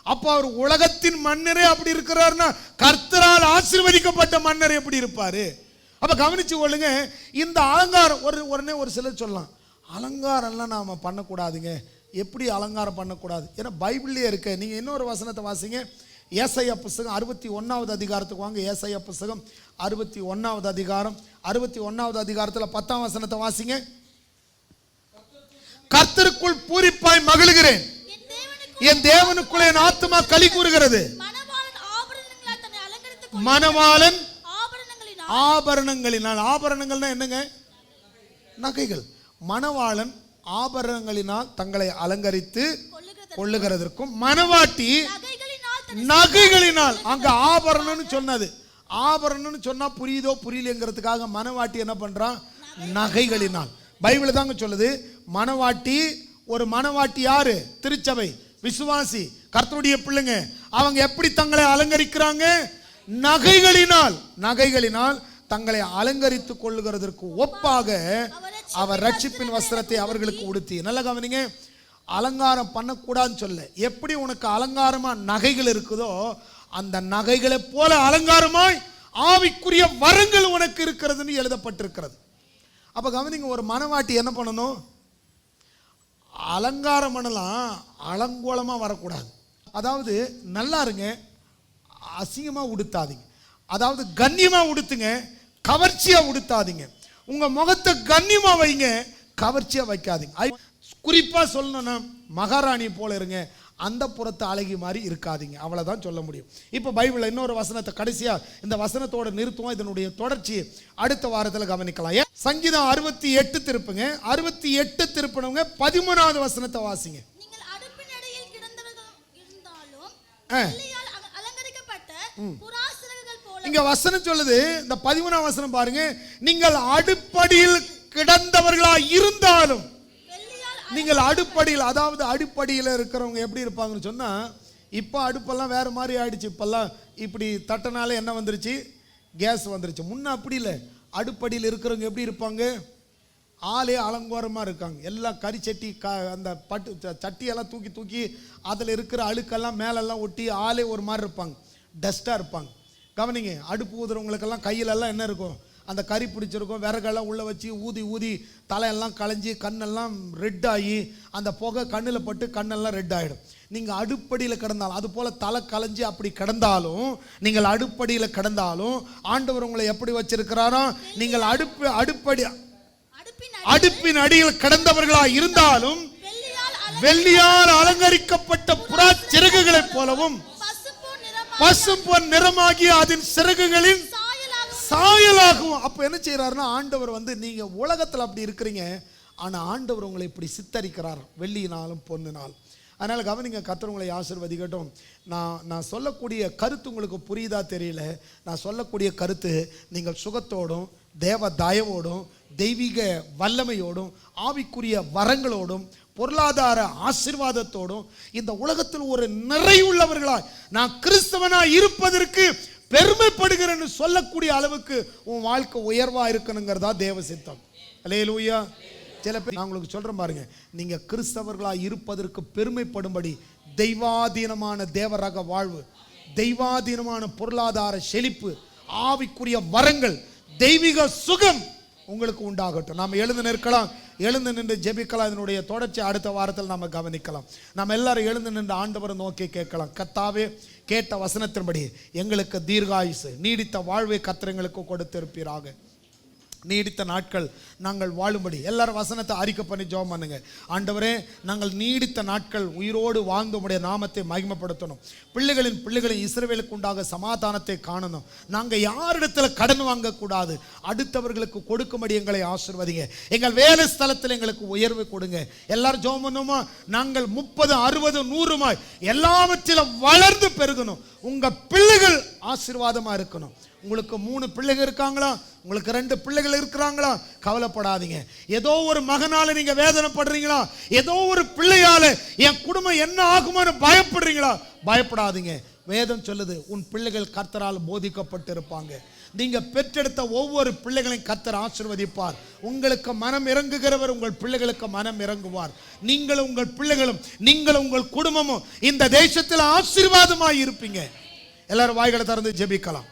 அப்போ அவர் உலகத்தின் மன்னரே அப்படி இருக்கிறார்னா கர்த்தரால் ஆசீர்வதிக்கப்பட்ட மன்னர் எப்படி இருப்பாரு? அப்ப கவனிச்சு கொள்ளுங்க. இந்த அலங்காரம் உடனே ஒரு சிலர் சொல்லலாம், அலங்காரம்லாம் நாம பண்ணக்கூடாதுங்க. எப்படி அலங்காரம் பண்ணக்கூடாது? ஏன்னா பைபிள்லேயே இருக்க. நீங்க இன்னொரு வசனத்தை வாசிங்க. ஏசாயா புஸ்தகம் 61வது அதிகாரத்துக்கு வாங்க. ஏசாயா புஸ்தகம் 61வது அதிகாரம் 61வது அதிகாரத்தில் 10ஆம் வசனத்தை வாசிங்க. கர்த்தருக்குள் பூரிப்பாய் மகிழுகிறேன், என் தேவனுக்குள்ளே என் ஆத்துமா களி கூறுகிறது. மணவாளன் ஆபரணங்களினால், ஆபரணங்கள்னா என்னங்க? நகைகள். மணவாளன் ஆபரணங்களினால் தங்களை அலங்கரித்து கொள்ளுகிறதற்கும், மணவாட்டி நகைகளினால். அங்க ஆபரணம்னு சொன்னது, ஆபரணம்னு சொன்னா புரியுதோ புரியலங்கிறதுக்காக மணவாட்டி என்ன பண்றான்? நகைகளினால். பைபிள் தாங்க சொல்லுது. மணவாட்டி, ஒரு மணவாட்டி யாரு? திருச்சபை, விசுவாசி, கர்த்தருடைய பிள்ளைங்க. அவங்க எப்படி தங்களை அலங்கரிக்கிறாங்க? நகைகளினால். நகைகளினால் தங்களை அலங்கரித்துக் கொள்ளுகிறதற்கு ஒப்பாக அவர் ரட்சிப்பின் வஸ்திரத்தை அவர்களுக்கு உடுத்தி. நல்லா கவனிங்க. அலங்காரம் பண்ணக்கூடாதுன்னு சொல்ல, எப்படி உனக்கு அலங்காரமா நகைகள் இருக்குதோ அந்த நகைகளை போல அலங்காரமாய் ஆவிக்குரிய வரங்கள் உனக்கு இருக்கிறதுன்னு எழுதப்பட்டிருக்கிறது. அப்ப கவனிங்க, ஒரு மணவாட்டி என்ன பண்ணணும்? அலங்காரம் பண்ணலாம், அலங்கோலமா வரக்கூடாது. அதாவது நல்லா இருங்க, அசிங்கமா உடுத்தாதீங்க. அதாவது கண்ணியமா உடுத்துங்க, கவர்ச்சியா உடுத்தாதீங்க. உங்க முகத்தை கண்ணியமா வைங்க, கவர்ச்சியா வைக்காதீங்க. குறிப்பா சொல்லணும்னா மகாராணி போல இருங்க, அந்த புறத்து அழகி மாதிரி இருக்காதீங்க. அவ்வளவுதான் சொல்ல முடியும். இப்ப பைபிள்ல இன்னொரு வசனத்தை கடைசியா இந்த வசனத்தோட நிறுத்துவோம். இதனுடைய தொடர்ச்சி அடுத்த வாரத்தில் கவனிக்கலாம். சங்கீதம் 68 திருப்புங்க. 68 திருப்பினவங்க 13வது வசனத்தை வாசிங்க. நீங்கள் அடுப்பின் அடியில் கிடந்தவர்கள் இருந்தாலும் வெள்ளியால் அலங்கரிக்கப்பட்ட புறாசிறகுகள் போல. இங்க வசனம் சொல்லுது, இந்த 13ஆம் வசனம் பாருங்க. நீங்கள் அடுப்படியில் கிடந்தவர்களா இருந்தாலும், நீங்கள் அடுப்படியில், அதாவது அடிப்படியில் இருக்கிறவங்க எப்படி இருப்பாங்கன்னு சொன்னா, இப்போ அடுப்பெல்லாம் வேற மாதிரி ஆயிடுச்சு. இப்பெல்லாம் இப்படி தட்டனால என்ன வந்துருச்சு? கேஸ் வந்துருச்சு. முன்ன அப்படி இல்லை. அடுப்படியில் இருக்கிறவங்க எப்படி இருப்பாங்க? ஆளே அலங்கோரமாக இருக்காங்க. எல்லாம் கறி சட்டி, அந்த பட்டு சட்டியெல்லாம் தூக்கி தூக்கி அதில் இருக்கிற அழுக்கெல்லாம் மேலெல்லாம் ஒட்டி ஆளே ஒரு மாதிரி இருப்பாங்க, டஸ்ட்டாக இருப்பாங்க. கவனிங்க, அடுப்பு ஊதுறவங்களுக்கெல்லாம் கையிலெல்லாம் என்ன இருக்கும்? அந்த கறி பிடிச்சிருக்கும். விறகெல்லாம் உள்ளே வச்சு ஊதி ஊதி தலையெல்லாம் களைஞ்சி கண்ணெல்லாம் ரெட் ஆகி அந்த புகை கண்ணில் பட்டு கண்ணெல்லாம் ரெட் ஆகிடும். நீங்கள் அடுப்படியில் கிடந்தாலும், அது போல் தலை களைஞ்சி அப்படி கிடந்தாலும், நீங்கள் அடுப்படியில் கிடந்தாலும் ஆண்டவர் உங்களை எப்படி வச்சிருக்கிறாரோ, நீங்கள் அடுப்பின் அடியில் கிடந்தவர்களா இருந்தாலும் வெள்ளியால் அலங்கரிக்கப்பட்ட புறா சிறகுகளைப் போலவும் பசும்பொன் நிறமாகிய அதன் சிறகுகளின் சாயலாகும். அப்ப என்ன செய்யறாருன்னா, ஆண்டவர் நீங்க உலகத்துல அப்படி இருக்கிறீங்க, ஆனா ஆண்டவர் உங்களை இப்படி சித்தரிக்கிறார், வெள்ளியினாலும் பொன்னினாலும். அதனால கவனிங்க, கர்த்தர் உங்களை ஆசீர்வதிக்கட்டும். நான் சொல்லக்கூடிய கருத்து உங்களுக்கு புரியுதா தெரியல. நான் சொல்லக்கூடிய கருத்து, நீங்கள் சுகத்தோடும் தேவ தயவோடும் தெய்வீக வல்லமையோடும் ஆவிக்குரிய வரங்களோடும் பொருளாதார ஆசீர்வாதத்தோடும் இந்த உலகத்தில் ஒரு நிறைவுள்ளவர்களாய் நான் கிறிஸ்தவனாய் இருப்பதற்கு பெருமைப்படுகிறேன்னு சொல்லக்கூடிய அளவுக்கு உன் வாழ்க்கை உயர்வா இருக்கணுங்கிறதா தேவ சித்தம். அல்லேலூயா. சில பேர் நான் உங்களுக்கு சொல்றேன் பாருங்க, நீங்க கிறிஸ்தவர்களாக இருப்பதற்கு பெருமைப்படும்படி தெய்வாதீனமான தேவரக வாழ்வு, தெய்வாதீனமான பொருளாதார செழிப்பு, ஆவிக்குரிய வரங்கள், தெய்வீக சுகம் உங்களுக்கு உண்டாகட்டும். நாம் எழுந்து நிற்கலாம், எழுந்து நின்று ஜெபிக்கலாம். இதனுடைய தொடர்ச்சி அடுத்த வாரத்தில் நாம் கவனிக்கலாம். நாம் எல்லாரும் எழுந்து நின்று ஆண்டவரை நோக்கி கேட்கலாம். கர்த்தாவே, கேட்ட வசனத்தின்படி எங்களுக்கு தீர்காயுசு, நீடித்த வாழ்வை கர்த்தர் எங்களுக்கு கொடுத்திருப்பீராக. நீடித்த நாட்கள் நாங்கள் வாழும்படி எல்லாரும் வசனத்தை அறிக்கை பண்ணி ஜெபம் பண்ணுங்க. ஆண்டவரே, நாங்கள் நீடித்த நாட்கள் உயிரோடு வாழ்ந்து உம்முடைய நாமத்தை மகிமைப்படுத்தணும். பிள்ளைகளின் இஸ்ரவேலுக்கு உண்டாக சமாதானத்தை காணணும். நாங்கள் யாரிடத்துல கடன் வாங்கக்கூடாது. அடுத்தவர்களுக்கு கொடுக்கும்படி எங்களை ஆசீர்வதிங்க. எங்கள் வேலை ஸ்தலத்தில் எங்களுக்கு உயர்வு கொடுங்க. எல்லாரும் ஜெபம் பண்ணுமா? நாங்கள் 30, 60, 100 எல்லாவற்றிலும் வளர்ந்து பெருகணும். உங்க பிள்ளைகள் ஆசீர்வாதமா இருக்கணும். உங்களுக்கு 3 பிள்ளைகள் இருக்காங்களா? உங்களுக்கு 2 பிள்ளைகள் இருக்கிறாங்களா? கவலைப்படாதீங்க. ஏதோ ஒரு மகனால நீங்க வேதனைப்படுறீங்களா? ஏதோ ஒரு பிள்ளையால என் குடும்பம் என்ன ஆகுமான்னு பயப்படுறீங்களா? பயப்படாதீங்க. வேதம் சொல்லுது, உன் பிள்ளைகள் கர்த்தரால் போதிக்கப்பட்டு இருப்பாங்க. நீங்க பெற்றெடுத்த ஒவ்வொரு பிள்ளைகளையும் கர்த்தர் ஆசீர்வதிப்பார். உங்களுக்கு மனம் இறங்குகிறவர் உங்கள் பிள்ளைகளுக்கு மனம் இறங்குவார். நீங்களும் உங்கள் பிள்ளைகளும், நீங்களும் உங்கள் குடும்பமும் இந்த தேசத்தில் ஆசீர்வாதமாய் இருப்பீங்க. எல்லாரும் வாய்களை திறந்து ஜெபிக்கலாம்.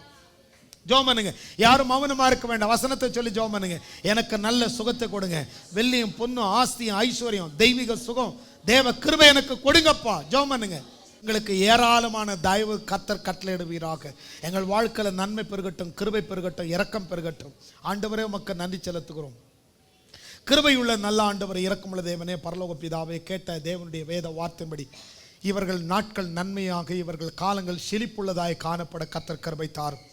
ஜெபம் பண்ணுங்க. யாரும் மௌனமா இருக்க வேண்டாம். வசனத்தை சொல்லி ஜெபம் பண்ணுங்க. எனக்கு நல்ல சுகத்தை கொடுங்க. வெள்ளியும் பொன்னும் ஆஸ்தியும் ஐஸ்வர்யம் தெய்வீக சுகம் தேவ கிருபை எனக்கு கொடுங்கப்பா. ஜெபம் பண்ணுங்க. உங்களுக்கு ஏராளமான தயவு கர்த்தர் கட்டளையிடுவீராக. எங்கள் வாழ்க்கையில நன்மை பெருகட்டும், கிருபை பெருகட்டும், இரக்கம் பெருகட்டும். ஆண்டவரே, உமக்கு நன்றி செலுத்துகிறோம். கிருபையுள்ள நல்ல ஆண்டவரே, இரக்கமுள்ள தேவனே, பரலோக பிதாவே, கேட்ட தேவனுடைய வேத வார்த்தையின்படி இவர்கள் நாட்கள் நன்மையாக, இவர்கள் காலங்கள் செழிப்புள்ளதாய் காணப்பட கர்த்தர் கிருபை தாரும்.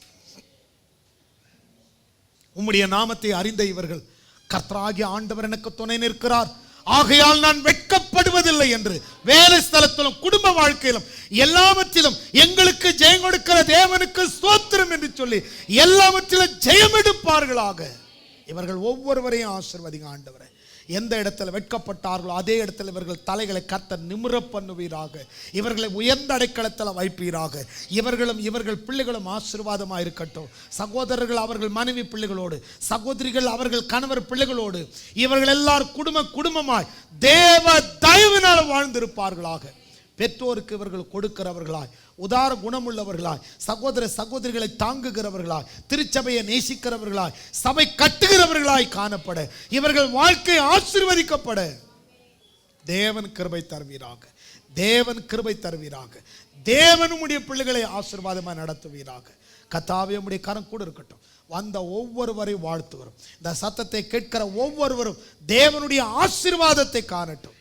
உம்முடைய நாமத்தை அறிந்த இவர்கள், கர்த்தராகிய ஆண்டவர் எனக்கு துணை நிற்கிறார், ஆகையால் நான் வெட்கப்படுவதில்லை என்று வேலை ஸ்தலத்திலும் குடும்ப வாழ்க்கையிலும் எல்லாவற்றிலும் எங்களுக்கு ஜெயம் கொடுக்கிற தேவனுக்கு ஸ்தோத்திரம் என்று சொல்லி எல்லாவற்றிலும் ஜெயம் எடுப்பார்களாக. இவர்கள் ஒவ்வொருவரையும் ஆசீர்வதிங்க ஆண்டவரே. எந்த இடத்துல வெட்கப்பட்டார்களோ அதே இடத்துல இவர்கள் தலைகளை கர்த்தர் நிமிர பண்ணுவீராக. இவர்களை உயர்ந்த அடைக்கலத்தில் வைப்பீராக. இவர்களும் இவர்கள் பிள்ளைகளும் ஆசீர்வாதமாக இருக்கட்டும். சகோதரர்கள் அவர்கள் மனைவி பிள்ளைகளோடு, சகோதரிகள் அவர்கள் கணவர் பிள்ளைகளோடு, இவர்கள் எல்லாரும் குடும்பமாய் தேவ தயவினால் வாழ்ந்திருப்பார்களாக. பெற்றோருக்கு இவர்கள் கொடுக்கிறவர்களாய், உதார குணமுள்ளவர்களாய், சகோதர சகோதரிகளை தாங்குகிறவர்களாய், திருச்சபையை நேசிக்கிறவர்களாய், சபை கட்டுகிறவர்களாய் காணப்பட, இவர்கள் வாழ்க்கை ஆசீர்வதிக்கப்பட தேவன் கிருபை தருவீராக. தேவன் கிருபை தருவீராக. தேவன் உம்முடைய பிள்ளைகளை ஆசீர்வாதமாக நடத்துவீராக. கர்த்தாவே, உம்முடைய கரம் கூட இருக்கட்டும். வந்த ஒவ்வொருவரையும் வாழ்த்துவரும். இந்த சத்தத்தை கேட்கிற ஒவ்வொருவரும் தேவனுடைய ஆசீர்வாதத்தை காணட்டும்.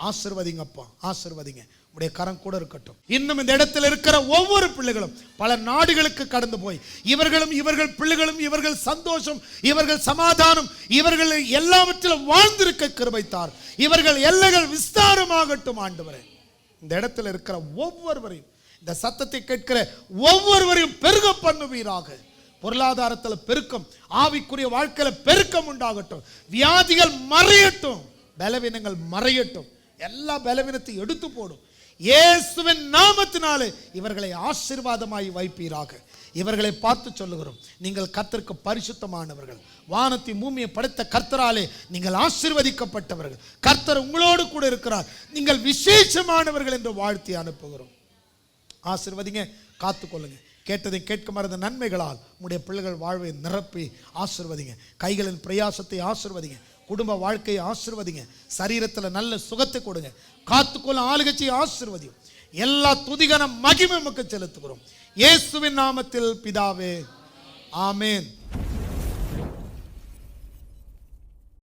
ஆசீர்வதிங்கப்பா, ஆசீர்வதிங்க. உடைய கரம் கூட இருக்கட்டும். இன்னும் இந்த இடத்தில் இருக்கிற ஒவ்வொரு பிள்ளைகளும் பல நாடுகளுக்கு கடந்து போய் இவர்களும் இவர்கள் பிள்ளைகளும் இவர்கள் சந்தோஷம், இவர்கள் சமாதானம், இவர்கள் எல்லாவற்றிலும் வாழ்ந்திருக்க கிருபைத்தார். இவர்கள் எல்லைகள் விஸ்தாரமாகட்டும் ஆண்டவரே. இந்த இடத்தில் இருக்கிற ஒவ்வொருவரையும், இந்த சத்தத்தை கேட்கிற ஒவ்வொருவரையும் பெருக பண்ணுவீராக. பொருளாதாரத்தில் பெருக்கம், ஆவிக்குரிய வாழ்க்கையில பெருக்கம் உண்டாகட்டும். வியாதிகள் மறையட்டும், பலவீனங்கள் மறையட்டும். எல்லா பலவீனத்தை எடுத்து போடும். இயேசுவின் நாமத்தினாலே இவர்களை ஆசீர்வாதமாய் வைப்பீராக. இவர்களை பார்த்து சொல்லுகிறோம், நீங்கள் கர்த்தருக்கு பரிசுத்தமானவர்கள். வானத்தை பூமியை படைத்த கர்த்தராலே நீங்கள் ஆசீர்வதிக்கப்பட்டவர்கள். கர்த்தர் உங்களோடு கூட இருக்கிறார். நீங்கள் விசேஷமானவர்கள் என்று வாழ்த்தி அனுப்புகிறோம். ஆசீர்வதிங்க, காத்துக்கொள்ளுங்க. கேட்டதை கேட்க மறந்த நன்மைகளால் உங்களுடைய பிள்ளைகள் வாழ்வை நிரப்பி ஆசீர்வதிங்க. கைகளின் பிரயாசத்தை ஆசீர்வதிங்க. குடும்ப வாழ்க்கையை ஆசீர்வதிங்க. சரீரத்தில் நல்ல சுகத்தை கொடுங்க. காத்துக்கொள்ள ஆளுகட்சியை ஆசீர்வதியும். எல்லா துதிகன மகிமை நமக்கு செலுத்துகிறோம். இயேசுவின் நாமத்தில் பிதாவே, ஆமேன்.